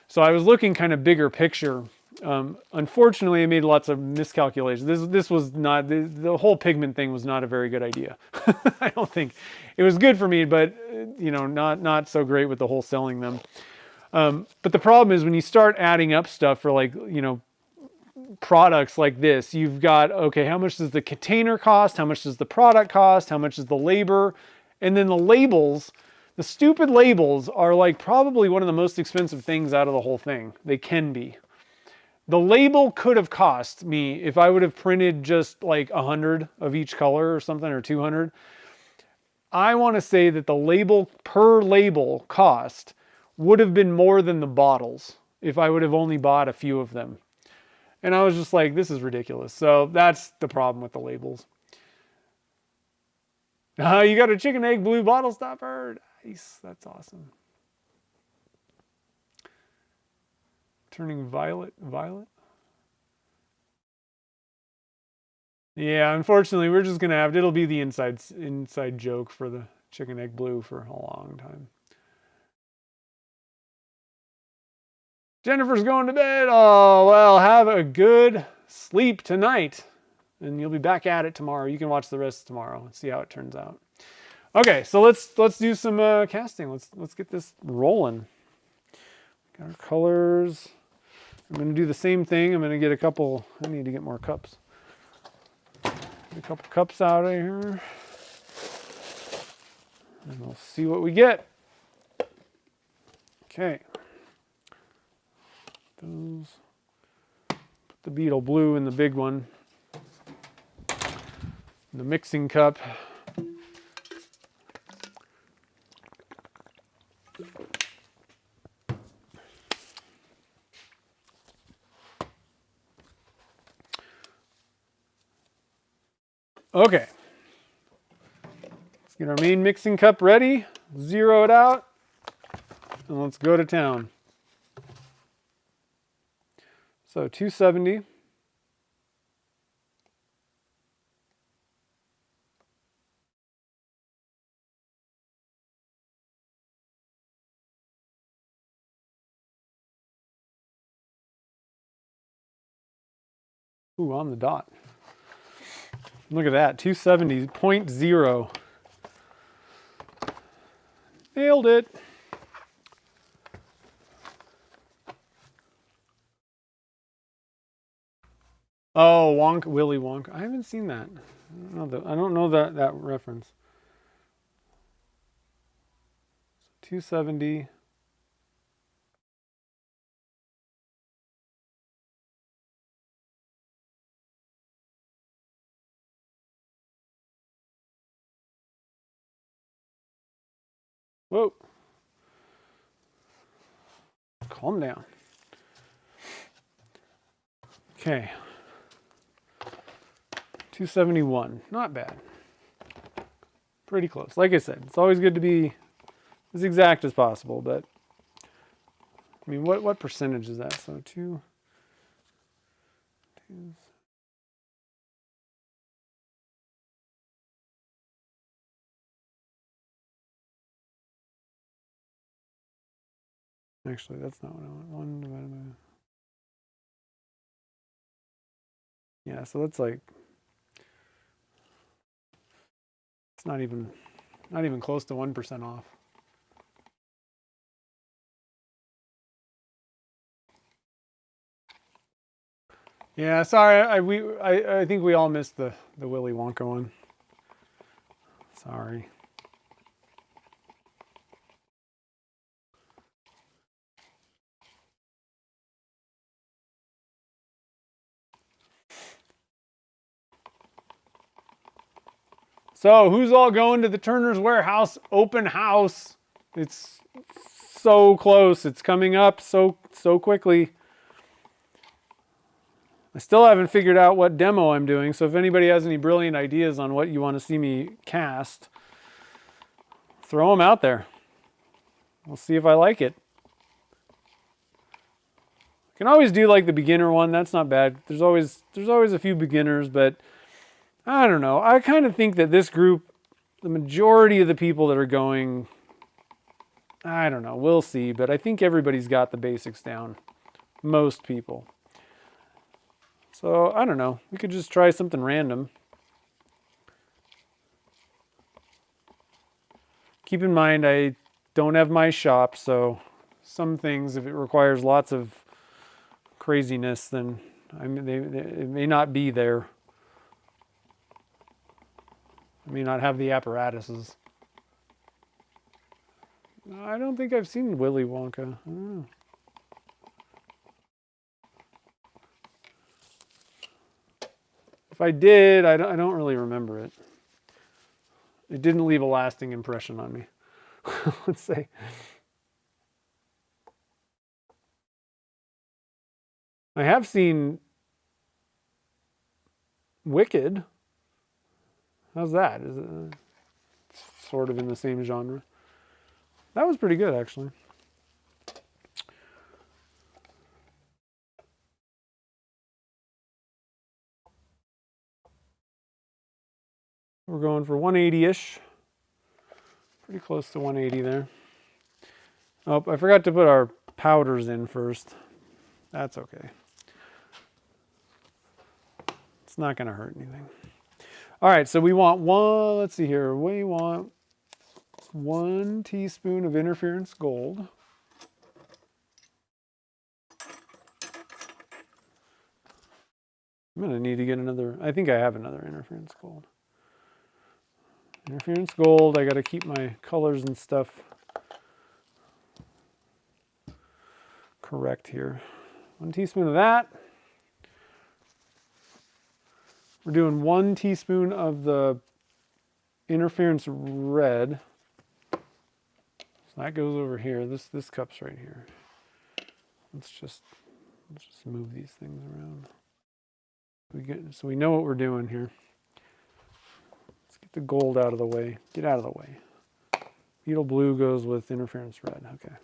S1: So I was looking kind of bigger picture. Unfortunately, I made lots of miscalculations. This was not, the whole pigment thing was not a very good idea. I don't think it was good for me, but not so great with the whole selling them. But the problem is when you start adding up stuff for products like this, you've got, okay, how much does the container cost? How much does the product cost? How much is the labor? And then the labels, the stupid labels are probably one of the most expensive things out of the whole thing. They can be. The label could have cost me, if I would have printed just like 100 of each color or something, or 200. I want to say that the label per label cost would have been more than the bottles if I would have only bought a few of them. And I was just like, this is ridiculous. So that's the problem with the labels. You got a chicken egg blue bottle stopper. Nice. That's awesome. Turning violet. Yeah, unfortunately, we're just going to have, it'll be the inside joke for the chicken egg blue for a long time. Jennifer's going to bed. Oh, well, have a good sleep tonight. And you'll be back at it tomorrow. You can watch the rest tomorrow and see how it turns out. Okay, so let's do some casting. Let's get this rolling. Got our colors. I'm going to do the same thing. I'm going to get a couple. I need to get more cups. Get a couple cups out of here. And we'll see what we get. Okay. Put the beetle blue in the big one. The mixing cup. Okay. Let's get our main mixing cup ready. Zero it out. And let's go to town. So 270. Ooh, on the dot. Look at that, 270, 0.0. Nailed it. Oh, Willy Wonka. I haven't seen that. I don't know that reference. 270. Whoa. Calm down. Okay. 271. Not bad. Pretty close. Like I said, it's always good to be as exact as possible, but I mean, what percentage is that? So two. Actually, that's not what I want. 1 divided by. Yeah, so that's like, it's not even close to 1% off. Yeah, sorry, I think we all missed the Willy Wonka one. Sorry. So, who's all going to the Turner's Warehouse open house? It's so close. It's coming up so quickly. I still haven't figured out what demo I'm doing, so if anybody has any brilliant ideas on what you want to see me cast, throw them out there. We'll see if I like it. I can always do like the beginner one. That's not bad. There's always a few beginners, but I don't know. I kind of think that this group, the majority of the people that are going, I don't know. We'll see, but I think everybody's got the basics down. Most people. So, I don't know. We could just try something random. Keep in mind, I don't have my shop, so some things, if it requires lots of craziness, then it may not be there. I may not have the apparatuses. I don't think I've seen Willy Wonka. I don't know. If I did, I don't really remember it. It didn't leave a lasting impression on me. Let's say. I have seen Wicked. How's that? Is it sort of in the same genre? That was pretty good, actually. We're going for 180-ish. Pretty close to 180 there. Oh, I forgot to put our powders in first. That's okay. It's not going to hurt anything. All right, so we want one, let's see here. We want 1 teaspoon of interference gold. I'm going to need to get another, I think I have another interference gold. Interference gold, I got to keep my colors and stuff correct here. 1 teaspoon of that. We're doing 1 teaspoon of the interference red. So that goes over here. This cup's right here. Let's just move these things around. So we know what we're doing here. Let's get the gold out of the way. Get out of the way. Beetle blue goes with interference red. Okay.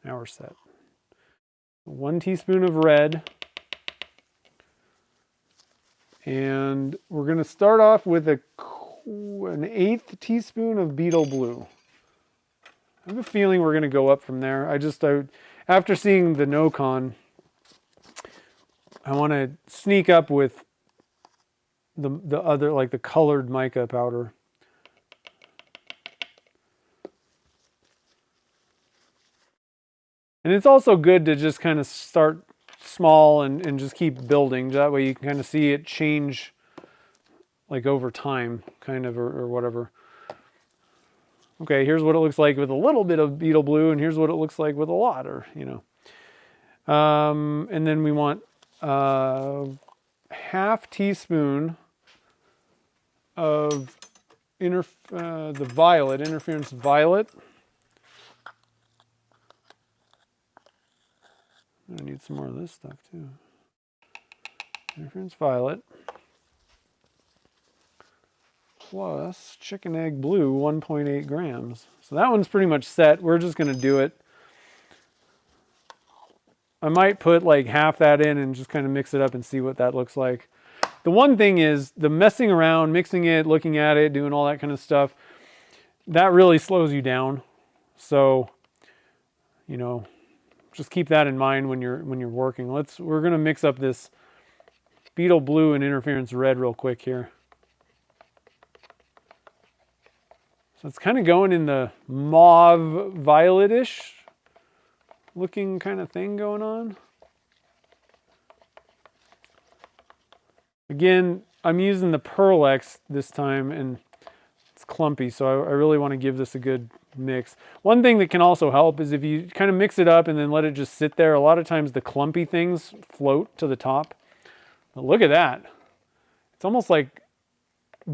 S1: Now we're set. 1 teaspoon of red. And we're going to start off with an 1/8 teaspoon of beetle blue. I have a feeling we're going to go up from there. After seeing the no-con, I want to sneak up with the other, like the colored mica powder. And it's also good to just kind of start small and just keep building. That way you can kind of see it change like over time, kind of, or whatever. Okay, here's what it looks like with a little bit of beetle blue, and here's what it looks like with a lot, or, you know. And then we want 1/2 teaspoon of the violet, interference violet. I need some more of this stuff too. Interference violet plus chicken egg blue, 1.8 grams. So that one's pretty much set. We're just going to do it. I might put like half that in and just kind of mix it up and see what that looks like. The one thing is the messing around, mixing it, looking at it, doing all that kind of stuff, that really slows you down. So, you know, just keep that in mind when you're working. We're going to mix up this beetle blue and interference red real quick here. So it's kind of going in the mauve violetish looking kind of thing going on. Again, I'm using the Pearl X this time and it's clumpy, so I really want to give this a good mix. One thing that can also help is if you kind of mix it up and then let it just sit there, a lot of times the clumpy things float to the top. But look at that. It's almost like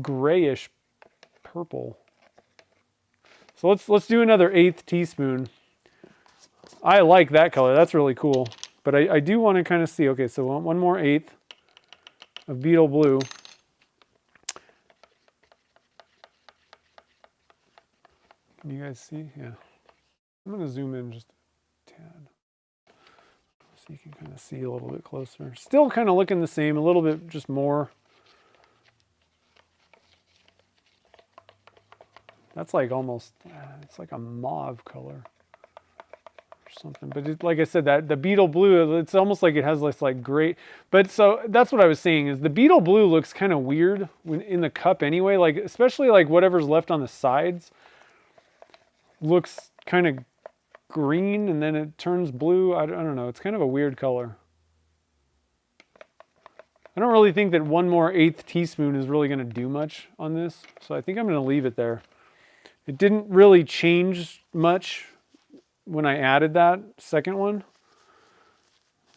S1: grayish purple. So let's do another 1/8 teaspoon. I like that color. That's really cool. But I do want to kind of see. Okay, so one more 1/8 of beetle blue. Can you guys see? Yeah. I'm going to zoom in just a tad so you can kind of see a little bit closer. Still kind of looking the same, a little bit just more. That's like almost, it's like a mauve color or something. But like I said, that the beetle blue, it's almost like it has this like great, but so that's what I was saying is the beetle blue looks kind of weird when in the cup anyway, like especially like whatever's left on the sides looks kind of green and then it turns blue. I don't know. It's kind of a weird color. I don't really think that one more 1/8 teaspoon is really going to do much on this. So I think I'm going to leave it there. It didn't really change much when I added that second one.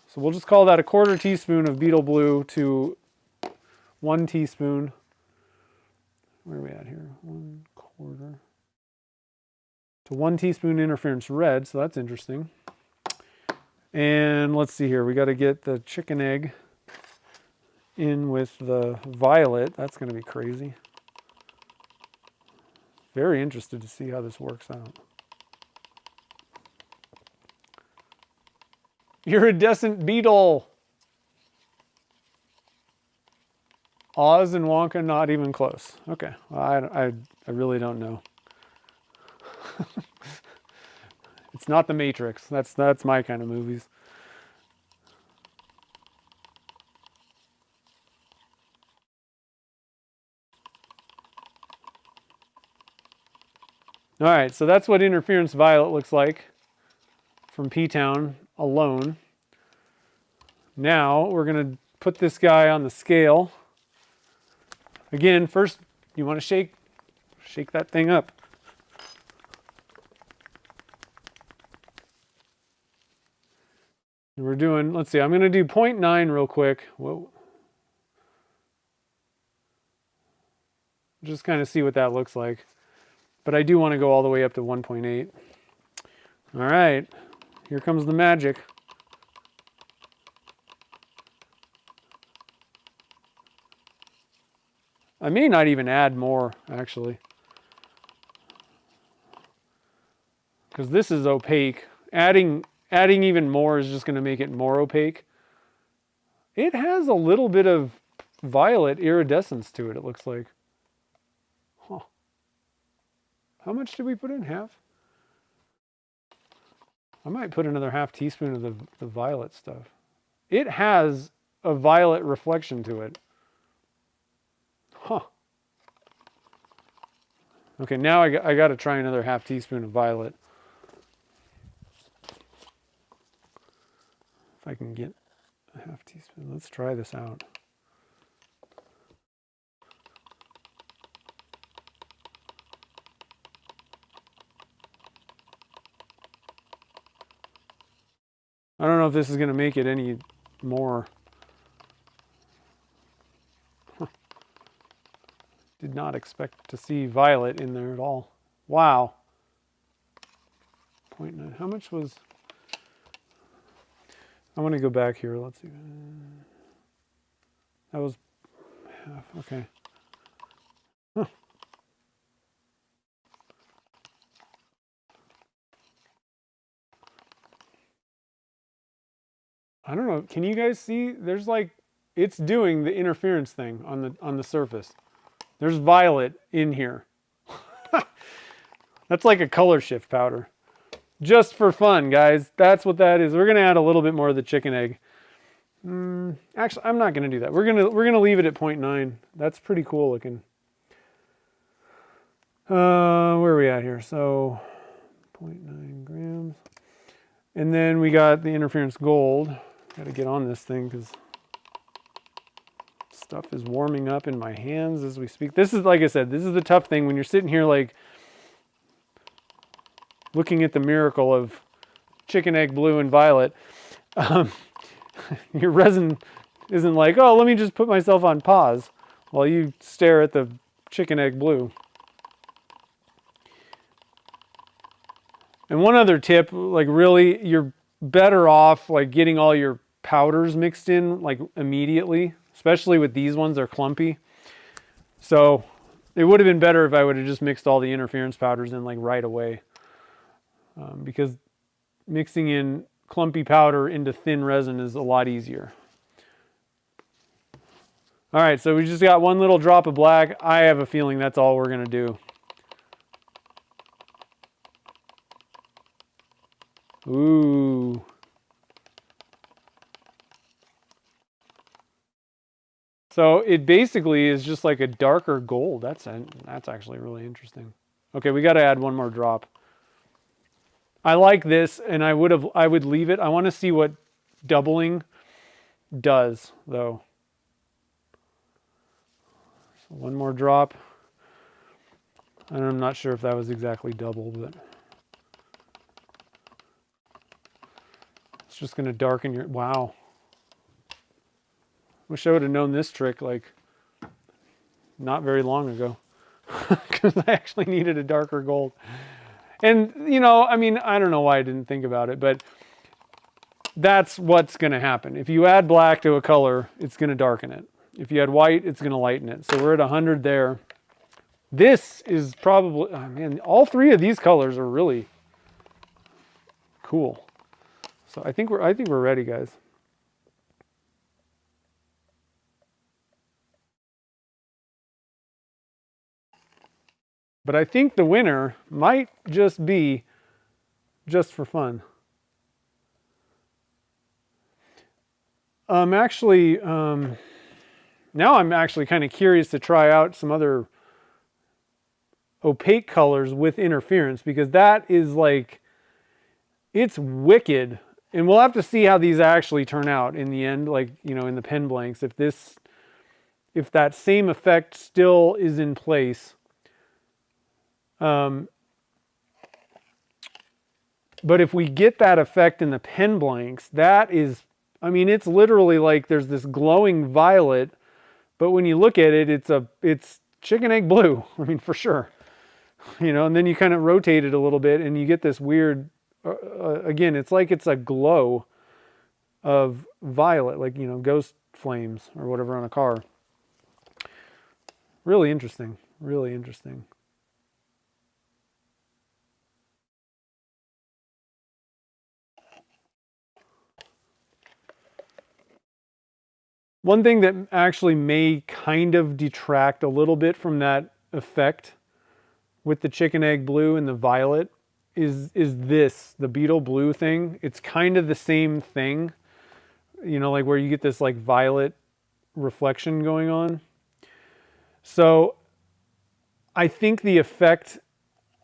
S1: So we'll just call that a 1/4 teaspoon of beetle blue to 1 teaspoon. Where are we at here? 1/4 to 1 teaspoon interference red. So that's interesting. And let's see here. We got to get the chicken egg in with the violet. That's going to be crazy. Very interested to see how this works out. Iridescent beetle. Oz and Wonka, not even close. Okay, well, I really don't know. It's not The Matrix. That's my kind of movies. All right, so that's what interference violet looks like from P-Town alone. Now we're going to put this guy on the scale. Again, first you want to shake that thing up. And we're doing, let's see, I'm going to do 0.9 real quick. Whoa. Just kind of see what that looks like. But I do want to go all the way up to 1.8. All right, here comes the magic. I may not even add more, actually. Because this is opaque. Adding even more is just going to make it more opaque. It has a little bit of violet iridescence to it, it looks like. Huh. How much did we put in? Half? I might put another 1/2 teaspoon of the violet stuff. It has a violet reflection to it. Huh. Okay, now I got to try another 1/2 teaspoon of violet. If I can get a 1/2 teaspoon. Let's try this out. I don't know if this is going to make it any more. Did not expect to see violet in there at all. Wow. 0.9. How much was... I want to go back here. Let's see. That was half. Okay. Huh. I don't know. Can you guys see? There's like, it's doing the interference thing on the surface. There's violet in here. That's like a color shift powder. Just for fun, guys. That's what that is. We're going to add a little bit more of the chicken egg. Actually, I'm not going to do that. We're going to leave it at 0.9. That's pretty cool looking. Where are we at here? So 0.9 grams. And then we got the interference gold. Got to get on this thing because stuff is warming up in my hands as we speak. This is, like I said, this is the tough thing when you're sitting here like looking at the miracle of chicken egg blue and violet. Your resin isn't like, oh, let me just put myself on pause while you stare at the chicken egg blue. And one other tip, like really, you're better off like getting all your powders mixed in like immediately, especially with these ones, they're clumpy. So it would have been better if I would have just mixed all the interference powders in like right away. Because mixing in clumpy powder into thin resin is a lot easier. All right, so we just got one little drop of black. I have a feeling that's all we're going to do. Ooh. So it basically is just like a darker gold. That's actually really interesting. Okay, we got to add one more drop. I like this, and I would leave it. I want to see what doubling does, though. So one more drop. I'm not sure if that was exactly double, but it's just going to darken your... Wow. Wish I would have known this trick like not very long ago, because I actually needed a darker gold. And, you know, I mean, I don't know why I didn't think about it, but that's what's going to happen. If you add black to a color, it's going to darken it. If you add white, it's going to lighten it. So we're at 100 there. This is probably, oh man, all three of these colors are really cool. So I think we're ready, guys. But I think the winner might just be just for fun. Actually, now I'm actually kind of curious to try out some other opaque colors with interference, because that is like, it's wicked. And we'll have to see how these actually turn out in the end, like, you know, in the pen blanks, if that same effect still is in place. But if we get that effect in the pen blanks, that is, I mean, it's literally like there's this glowing violet, but when you look at it, it's chicken egg blue. I mean, for sure. You know, and then you kind of rotate it a little bit and you get this weird, again, it's like it's a glow of violet, like, you know, ghost flames or whatever on a car. Really interesting. Really interesting. One thing that actually may kind of detract a little bit from that effect with the chicken egg blue and the violet is this, the beetle blue thing. It's kind of the same thing, you know, like where you get this like violet reflection going on. So I think the effect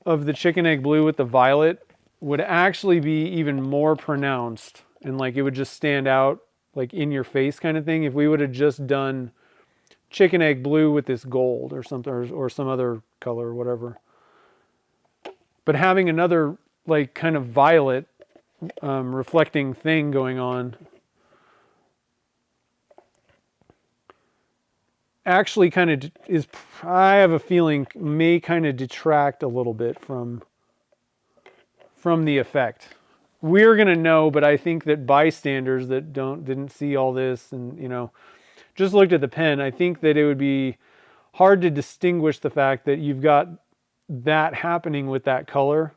S1: of the chicken egg blue with the violet would actually be even more pronounced, and like it would just stand out like in your face kind of thing if we would have just done chicken egg blue with this gold or something, or some other color or whatever. But having another like kind of violet reflecting thing going on actually kind of is, I have a feeling, may kind of detract a little bit from the effect. We're going to know, but I think that bystanders that didn't see all this and, you know, just looked at the pen, I think that it would be hard to distinguish the fact that you've got that happening with that color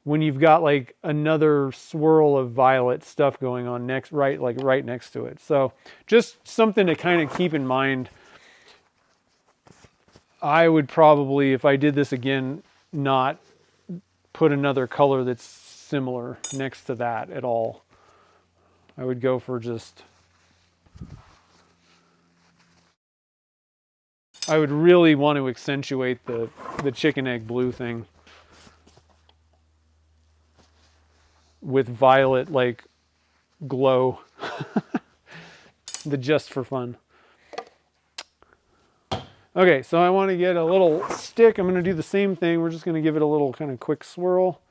S1: when you've got like another swirl of violet stuff going on right next to it. So just something to kind of keep in mind. I would probably, if I did this again, not put another color that's similar next to that at all. I would go for just, I would really want to accentuate the chicken egg blue thing with violet like glow. The just for fun. Okay, so I want to get a little stick. I'm going to do the same thing. We're just going to give it a little kind of quick swirl.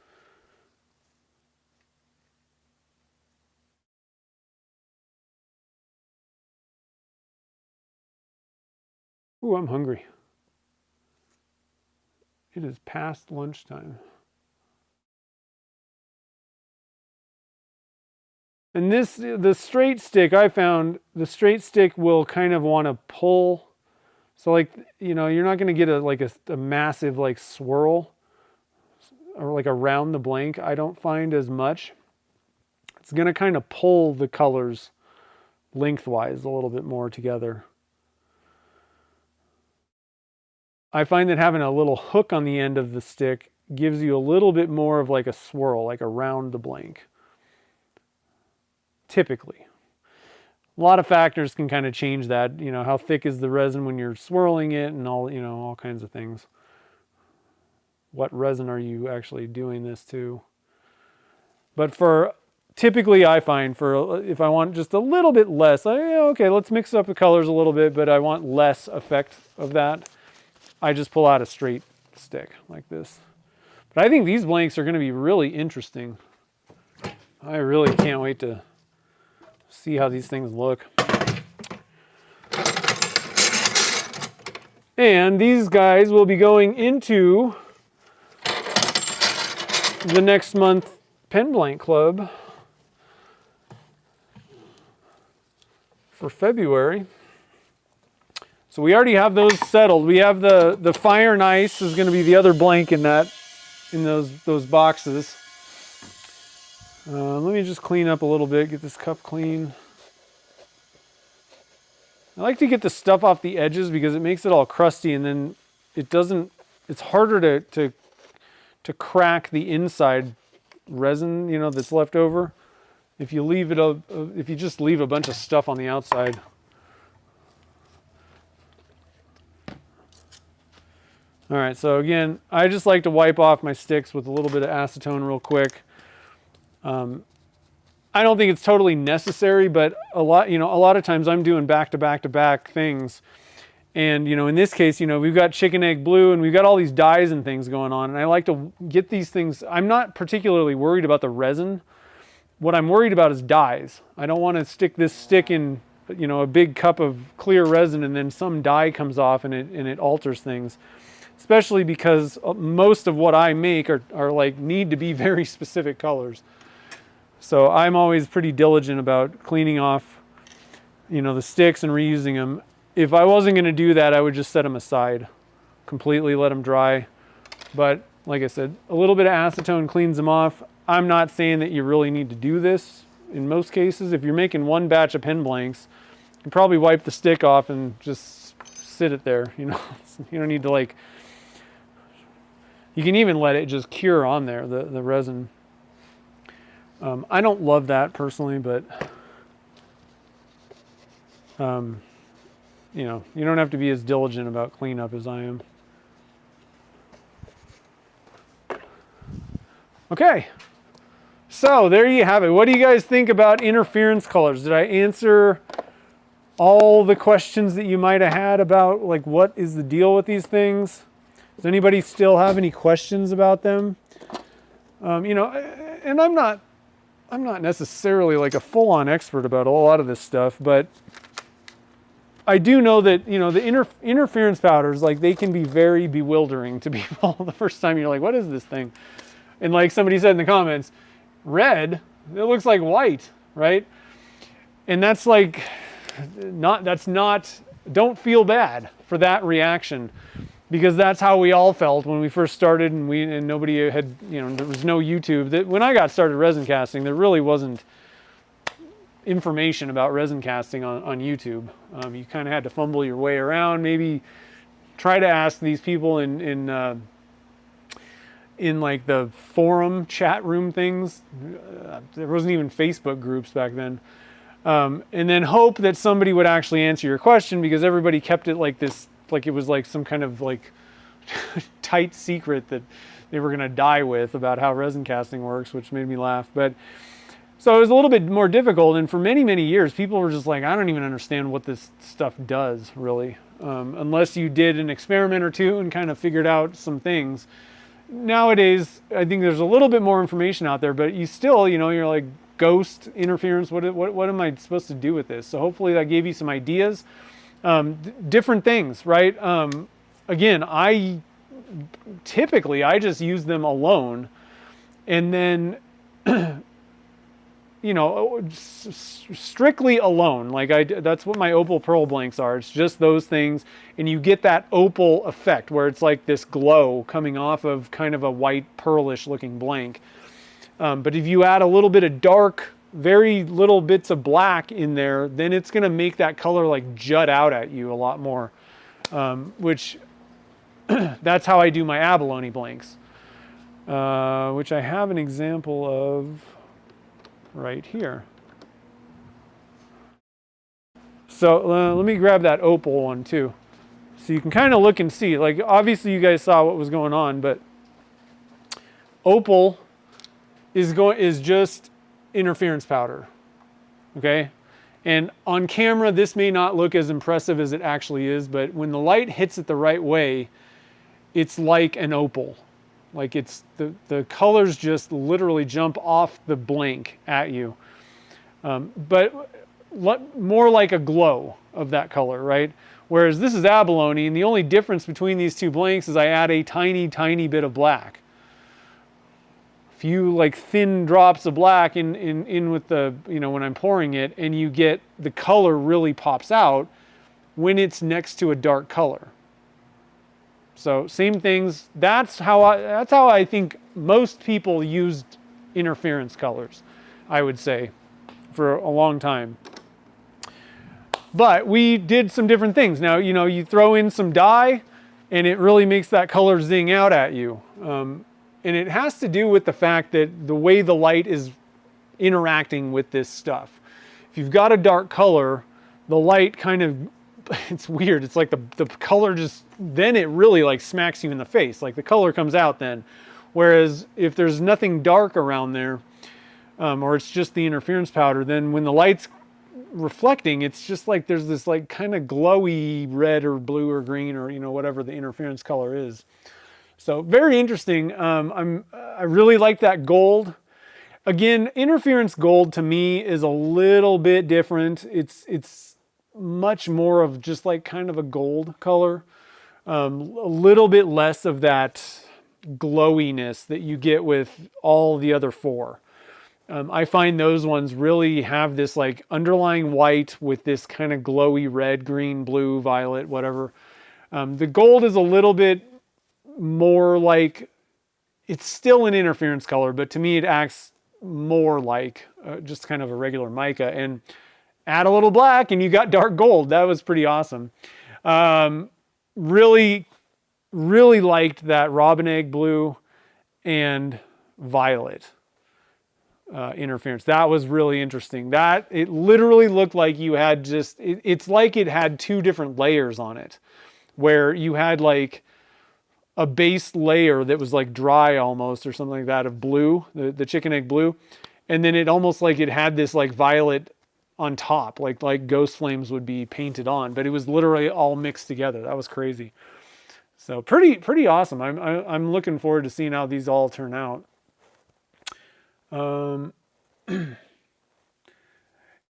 S1: Ooh, I'm hungry. It is past lunchtime. And the straight stick, I found, the straight stick will kind of want to pull. So like, you know, you're not going to get a massive like swirl or like around the blank. I don't find as much. It's going to kind of pull the colors lengthwise a little bit more together. I find that having a little hook on the end of the stick gives you a little bit more of like a swirl, like around the blank. Typically. A lot of factors can kind of change that. You know, how thick is the resin when you're swirling it and all, you know, all kinds of things. What resin are you actually doing this to? But for, typically I find for, if I want just a little bit less, okay, let's mix up the colors a little bit, but I want less effect of that. I just pull out a straight stick like this. But I think these blanks are going to be really interesting. I really can't wait to see how these things look. And these guys will be going into the next month Pen Blank Club for February. So we already have those settled. We have the Fire and Ice is going to be the other blank in those boxes. Let me just clean up a little bit, get this cup clean. I like to get the stuff off the edges because it makes it all crusty, and then it's harder to crack the inside resin, you know, that's left over. If you leave it if you just leave a bunch of stuff on the outside. All right, so again, I just like to wipe off my sticks with a little bit of acetone real quick. I don't think it's totally necessary, but a lot of times I'm doing back to back things. And, you know, in this case, you know, we've got chicken egg blue and we've got all these dyes and things going on. And I like to get these things. I'm not particularly worried about the resin. What I'm worried about is dyes. I don't want to stick this stick in, you know, a big cup of clear resin and then some dye comes off and it alters things. Especially because most of what I make are like need to be very specific colors. So I'm always pretty diligent about cleaning off, you know, the sticks and reusing them. If I wasn't going to do that, I would just set them aside completely, let them dry. But like I said, a little bit of acetone cleans them off. I'm not saying that you really need to do this in most cases. If you're making one batch of pen blanks, you can probably wipe the stick off and just sit it there. You know, you don't need to like. You can even let it just cure on there, the resin. I don't love that personally, but you know, you don't have to be as diligent about cleanup as I am. Okay, so there you have it. What do you guys think about interference colors? Did I answer all the questions that you might have had about like what is the deal with these things? Does anybody still have any questions about them? You know, and I'm not necessarily like a full-on expert about a lot of this stuff, but I do know that, you know, the interference powders, like they can be very bewildering to people the first time you're like, what is this thing? And like somebody said in the comments, red, it looks like white, right? And that's like, don't feel bad for that reaction. Because that's how we all felt when we first started, and nobody had, you know, there was no YouTube. That when I got started resin casting, there really wasn't information about resin casting on YouTube. You kind of had to fumble your way around, maybe try to ask these people in like the forum chat room things. There wasn't even Facebook groups back then. And then hope that somebody would actually answer your question, because everybody kept it like this. Like it was like some kind of like tight secret that they were going to die with about how resin casting works, which made me laugh. But so it was a little bit more difficult. And for many, many years, people were just like, I don't even understand what this stuff does really. Unless you did an experiment or two and kind of figured out some things. Nowadays, I think there's a little bit more information out there, but you still, you know, you're like ghost interference. What am I supposed to do with this? So hopefully that gave you some ideas. Different things, right? Again, I just use them alone, and then, you know, strictly alone. Like that's what my opal pearl blanks are. It's just those things, and you get that opal effect where it's like this glow coming off of kind of a white pearlish looking blank. But if you add a little bit of dark, very little bits of black in there, then it's going to make that color like jut out at you a lot more, which that's how I do my abalone blanks, which I have an example of right here. So let me grab that opal one too, so you can kind of look and see. Like obviously you guys saw what was going on, but opal is just interference powder, okay? And on camera, this may not look as impressive as it actually is, but when the light hits it the right way, it's like an opal. Like it's the colors just literally jump off the blank at you. But more like a glow of that color, right? Whereas this is abalone, and the only difference between these two blanks is I add a tiny, tiny bit of black. A few like thin drops of black in with the, when I'm pouring it, and you get the color really pops out when it's next to a dark color. So same things. That's how I think most people used interference colors, I would say, for a long time. But we did some different things. Now, you throw in some dye and it really makes that color zing out at you. And it has to do with the fact that the way the light is interacting with this stuff. If you've got a dark color, the light kind of, it's weird. It's like the color just, then it really like smacks you in the face. Like the color comes out then. Whereas if there's nothing dark around there, or it's just the interference powder, then when the light's reflecting, it's just like there's this like kind of glowy red or blue or green or whatever the interference color is. So very interesting. I really like that gold. Again, interference gold to me is a little bit different. It's much more of just like kind of a gold color, a little bit less of that glowiness that you get with all the other four. I find those ones really have this like underlying white with this kind of glowy red, green, blue, violet, whatever. The gold is a little bit more like, it's still an interference color, but to me it acts more like just kind of a regular mica. And add a little black and you got dark gold. That was pretty awesome. Really, really liked that robin egg blue and violet interference. That was really interesting. That it literally looked like you had just, it's like it had two different layers on it, where you had like a base layer that was like dry almost or something like that of blue, the chicken egg blue. And then it almost like it had this like violet on top, like ghost flames would be painted on, but it was literally all mixed together. That was crazy. So pretty awesome. I'm looking forward to seeing how these all turn out.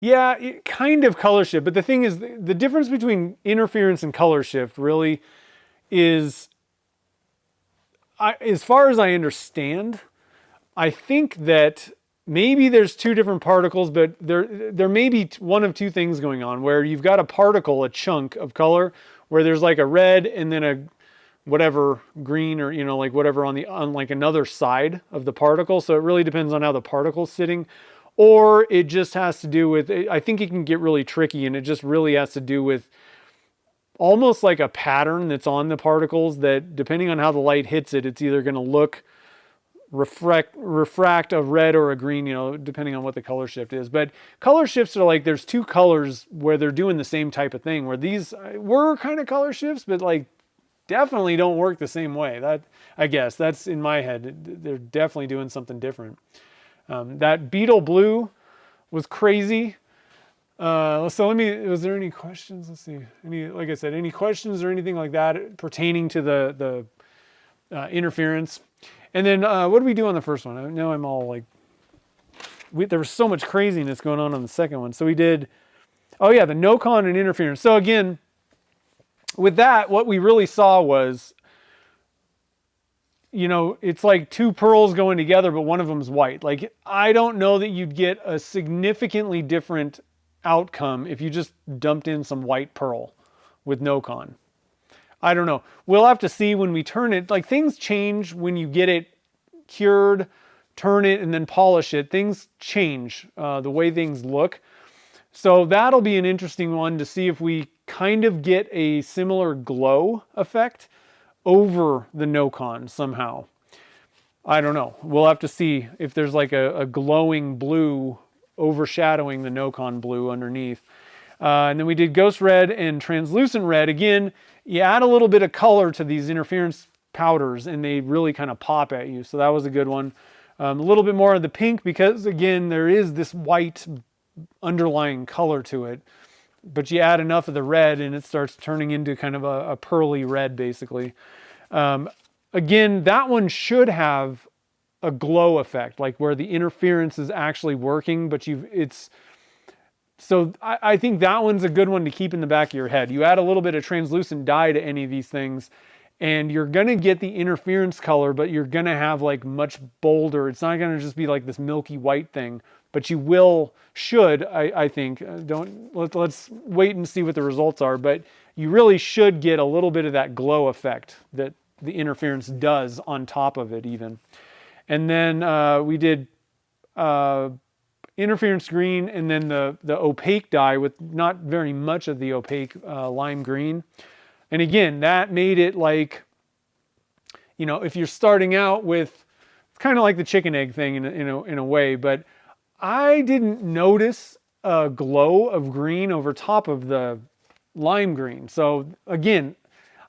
S1: Yeah, it kind of color shift, but the thing is, the difference between interference and color shift really is, as far as I understand, I think that maybe there's two different particles, but there may be one of two things going on, where you've got a particle, a chunk of color, where there's like a red and then a whatever green, or like whatever on like another side of the particle. So it really depends on how the particle's sitting, or it just has to do with, I think it can get really tricky, and it just really has to do with almost like a pattern that's on the particles that, depending on how the light hits it, it's either going to look refract a red or a green, depending on what the color shift is. But color shifts are like, there's two colors where they're doing the same type of thing, where these were kind of color shifts, but like definitely don't work the same way. That, I guess that's in my head. They're definitely doing something different. That beetle blue was crazy. So was there any questions? Let's see. Like I said, any questions or anything like that pertaining to the interference? And then what did we do on the first one? I know I'm all like, there was so much craziness going on the second one. So we did, oh yeah, the no-con and interference. So again, with that, what we really saw was, it's like two pearls going together, but one of them's white. Like, I don't know that you'd get a significantly different outcome if you just dumped in some white pearl with no-con. I don't know. We'll have to see when we turn it. Like, things change when you get it cured, turn it, and then polish it. Things change the way things look. So that'll be an interesting one to see if we kind of get a similar glow effect over the no-con somehow. I don't know. We'll have to see if there's like a glowing blue overshadowing the no-con blue underneath. And then we did ghost red and translucent red. Again, you add a little bit of color to these interference powders and they really kind of pop at you. So that was a good one. A little bit more of the pink because, again, there is this white underlying color to it. But you add enough of the red and it starts turning into kind of a pearly red, basically. Again, that one should have a glow effect, like where the interference is actually working, but So I think that one's a good one to keep in the back of your head. You add a little bit of translucent dye to any of these things, and you're gonna get the interference color, but you're gonna have like much bolder. It's not gonna just be like this milky white thing, but you should, I think, let's wait and see what the results are, but you really should get a little bit of that glow effect that the interference does on top of it even. And then we did interference green, and then the opaque dye with not very much of the opaque lime green. And again, that made it like, you know, if you're starting out with, it's kind of like the chicken egg thing in a way, but I didn't notice a glow of green over top of the lime green. So again,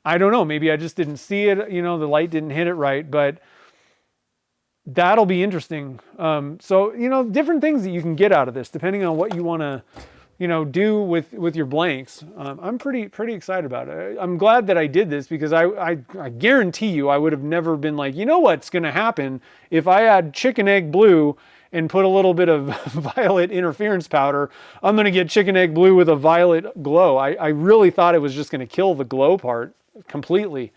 S1: I don't know, maybe I just didn't see it, you know, the light didn't hit it right, but that'll be interesting. So, you know, different things that you can get out of this, depending on what you want to, you know, do with your blanks. I'm pretty excited about it. I'm glad that I did this, because I guarantee you I would have never been like, you know what's going to happen if I add chicken egg blue and put a little bit of violet interference powder, I'm going to get chicken egg blue with a violet glow. I really thought it was just going to kill the glow part completely.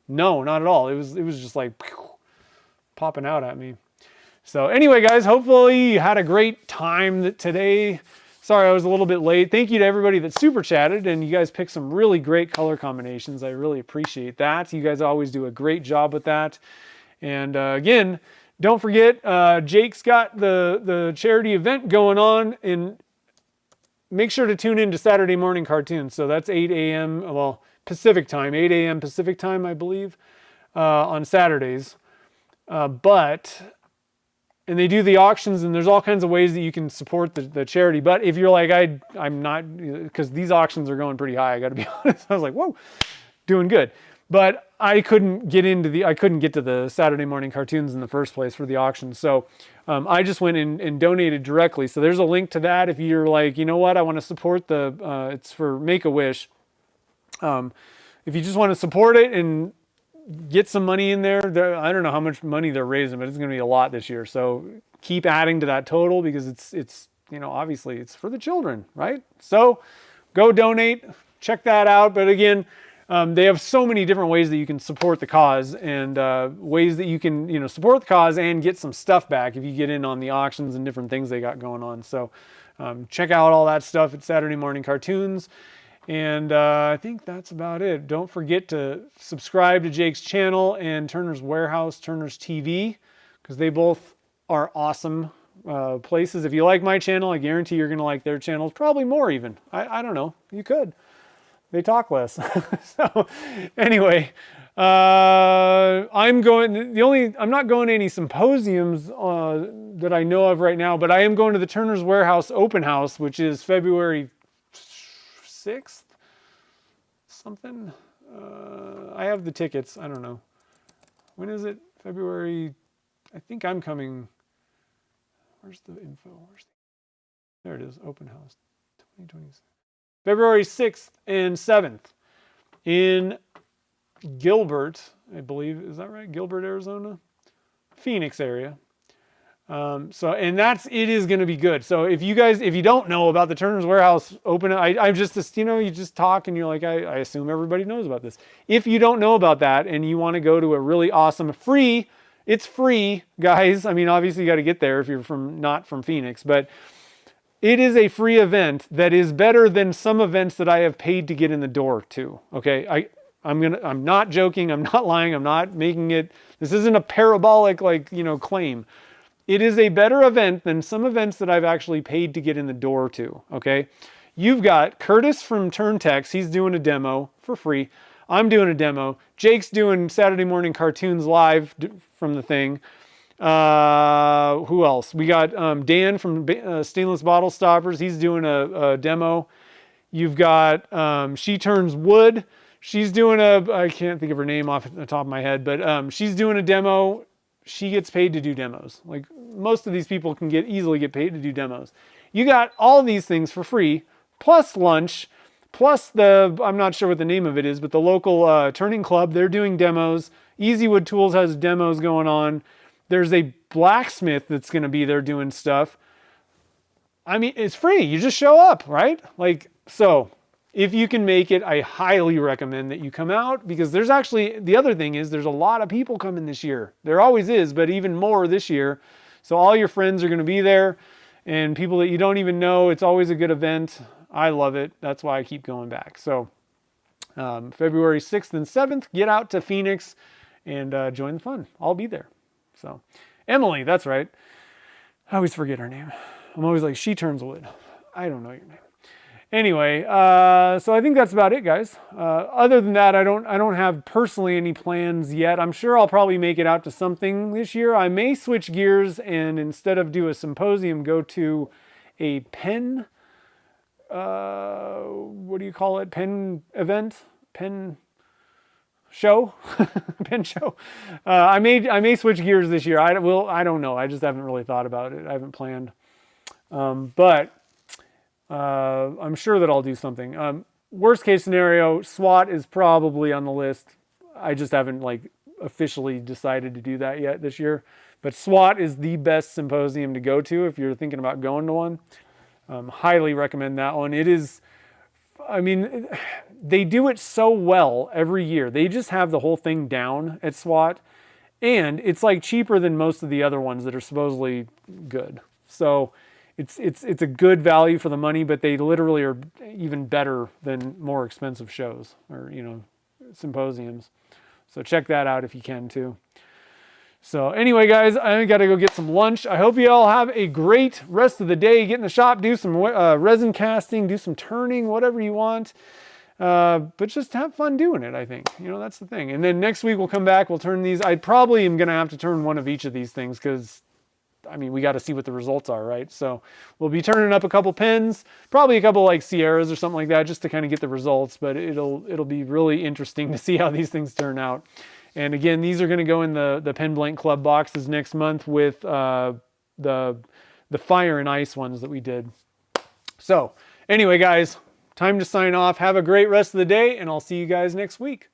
S1: No, not at all. It was just like popping out at me. So anyway, guys, hopefully you had a great time today. Sorry I was a little bit late. Thank you to everybody that super chatted, and you guys picked some really great color combinations. I really appreciate that. You guys always do a great job with that. And again, don't forget, Jake's got the charity event going on, and make sure to tune in to Saturday morning cartoons. So that's 8 a.m. well, Pacific time, 8 a.m. Pacific time, I believe, on Saturdays. And they do the auctions, and there's all kinds of ways that you can support the charity. But if you're like, I'm not, because these auctions are going pretty high, I got to be honest. I was like, whoa, doing good. But I couldn't get to the Saturday morning cartoons in the first place for the auction. So I just went and donated directly. So there's a link to that. If you're like, you know what, I want to support it's for Make-A-Wish. If you just want to support it and get some money in there, I don't know how much money they're raising, but it's going to be a lot this year. So keep adding to that total, because it's you know, obviously it's for the children, right? So go donate, check that out. But again, they have so many different ways that you can support the cause, and ways that you can, you know, support the cause and get some stuff back if you get in on the auctions and different things they got going on. So check out all that stuff at Saturday Morning Cartoons. And I think that's about it. Don't forget to subscribe to Jake's channel and Turner's Warehouse, Turner's TV, because they both are awesome places. If you like my channel, I guarantee you're going to like their channels, probably more even. I don't know. You could. They talk less. So anyway, I'm not going to any symposiums that I know of right now, but I am going to the Turner's Warehouse open house, which is February 6th, something. I have the tickets. I don't know. When is it? February. I think I'm coming. Where's the info? There it is. Open house 2026. February 6th and 7th in Gilbert, I believe. Is that right? Gilbert, Arizona? Phoenix area. And it is going to be good. So if you don't know about the Turner's Warehouse open, I'm just, you know, you just talk and you're like, I assume everybody knows about this. If you don't know about that and you want to go to a really awesome it's free, guys. I mean, obviously you got to get there if you're not from Phoenix, but it is a free event that is better than some events that I have paid to get in the door to. Okay. I'm not joking. I'm not lying. I'm not making it, this isn't a parabolic, like, you know, claim. It is a better event than some events that I've actually paid to get in the door to, okay? You've got Curtis from Turntex. He's doing a demo for free. I'm doing a demo. Jake's doing Saturday Morning Cartoons live from the thing. Who else? We got Dan from Stainless Bottle Stoppers. He's doing a demo. You've got She Turns Wood. She's doing I can't think of her name off the top of my head, but she's doing a demo. She gets paid to do demos. Like most of these people can easily get paid to do demos. You got all these things for free, plus lunch, plus I'm not sure what the name of it is, but the local turning club, they're doing demos. Easywood Tools has demos going on. There's a blacksmith that's going to be there doing stuff. I mean, it's free. You just show up, right? Like, so if you can make it, I highly recommend that you come out, because there's actually, the other thing is there's a lot of people coming this year. There always is, but even more this year. So all your friends are going to be there, and people that you don't even know. It's always a good event. I love it. That's why I keep going back. So February 6th and 7th, get out to Phoenix and join the fun. I'll be there. So Emily, that's right. I always forget her name. I'm always like, she turns wood. I don't know your name. Anyway, so I think that's about it, guys. Other than that, I don't have personally any plans yet. I'm sure I'll probably make it out to something this year. I may switch gears and instead of do a symposium, go to a pen, what do you call it? Pen event? Pen show? Pen show. I may switch gears this year. I don't know. I just haven't really thought about it. I haven't planned. But I'm sure that I'll do something. Worst case scenario, SWAT is probably on the list. I just haven't like officially decided to do that yet this year. But SWAT is the best symposium to go to if you're thinking about going to one. Highly recommend that one. It is, I mean, they do it so well every year. They just have the whole thing down at SWAT. And it's like cheaper than most of the other ones that are supposedly good. So it's a good value for the money, but they literally are even better than more expensive shows or, symposiums. So check that out if you can too. So anyway, guys, I got to go get some lunch. I hope you all have a great rest of the day. Get in the shop, do some resin casting, do some turning, whatever you want. But just have fun doing it, I think. That's the thing. And then next week we'll come back, we'll turn these. I probably am going to have to turn one of each of these things because, we got to see what the results are, right? So we'll be turning up a couple pens, probably a couple like Sierras or something like that, just to kind of get the results. But it'll be really interesting to see how these things turn out. And again, these are going to go in the Pen Blank Club boxes next month with the Fire and Ice ones that we did. So anyway, guys, time to sign off. Have a great rest of the day, and I'll see you guys next week.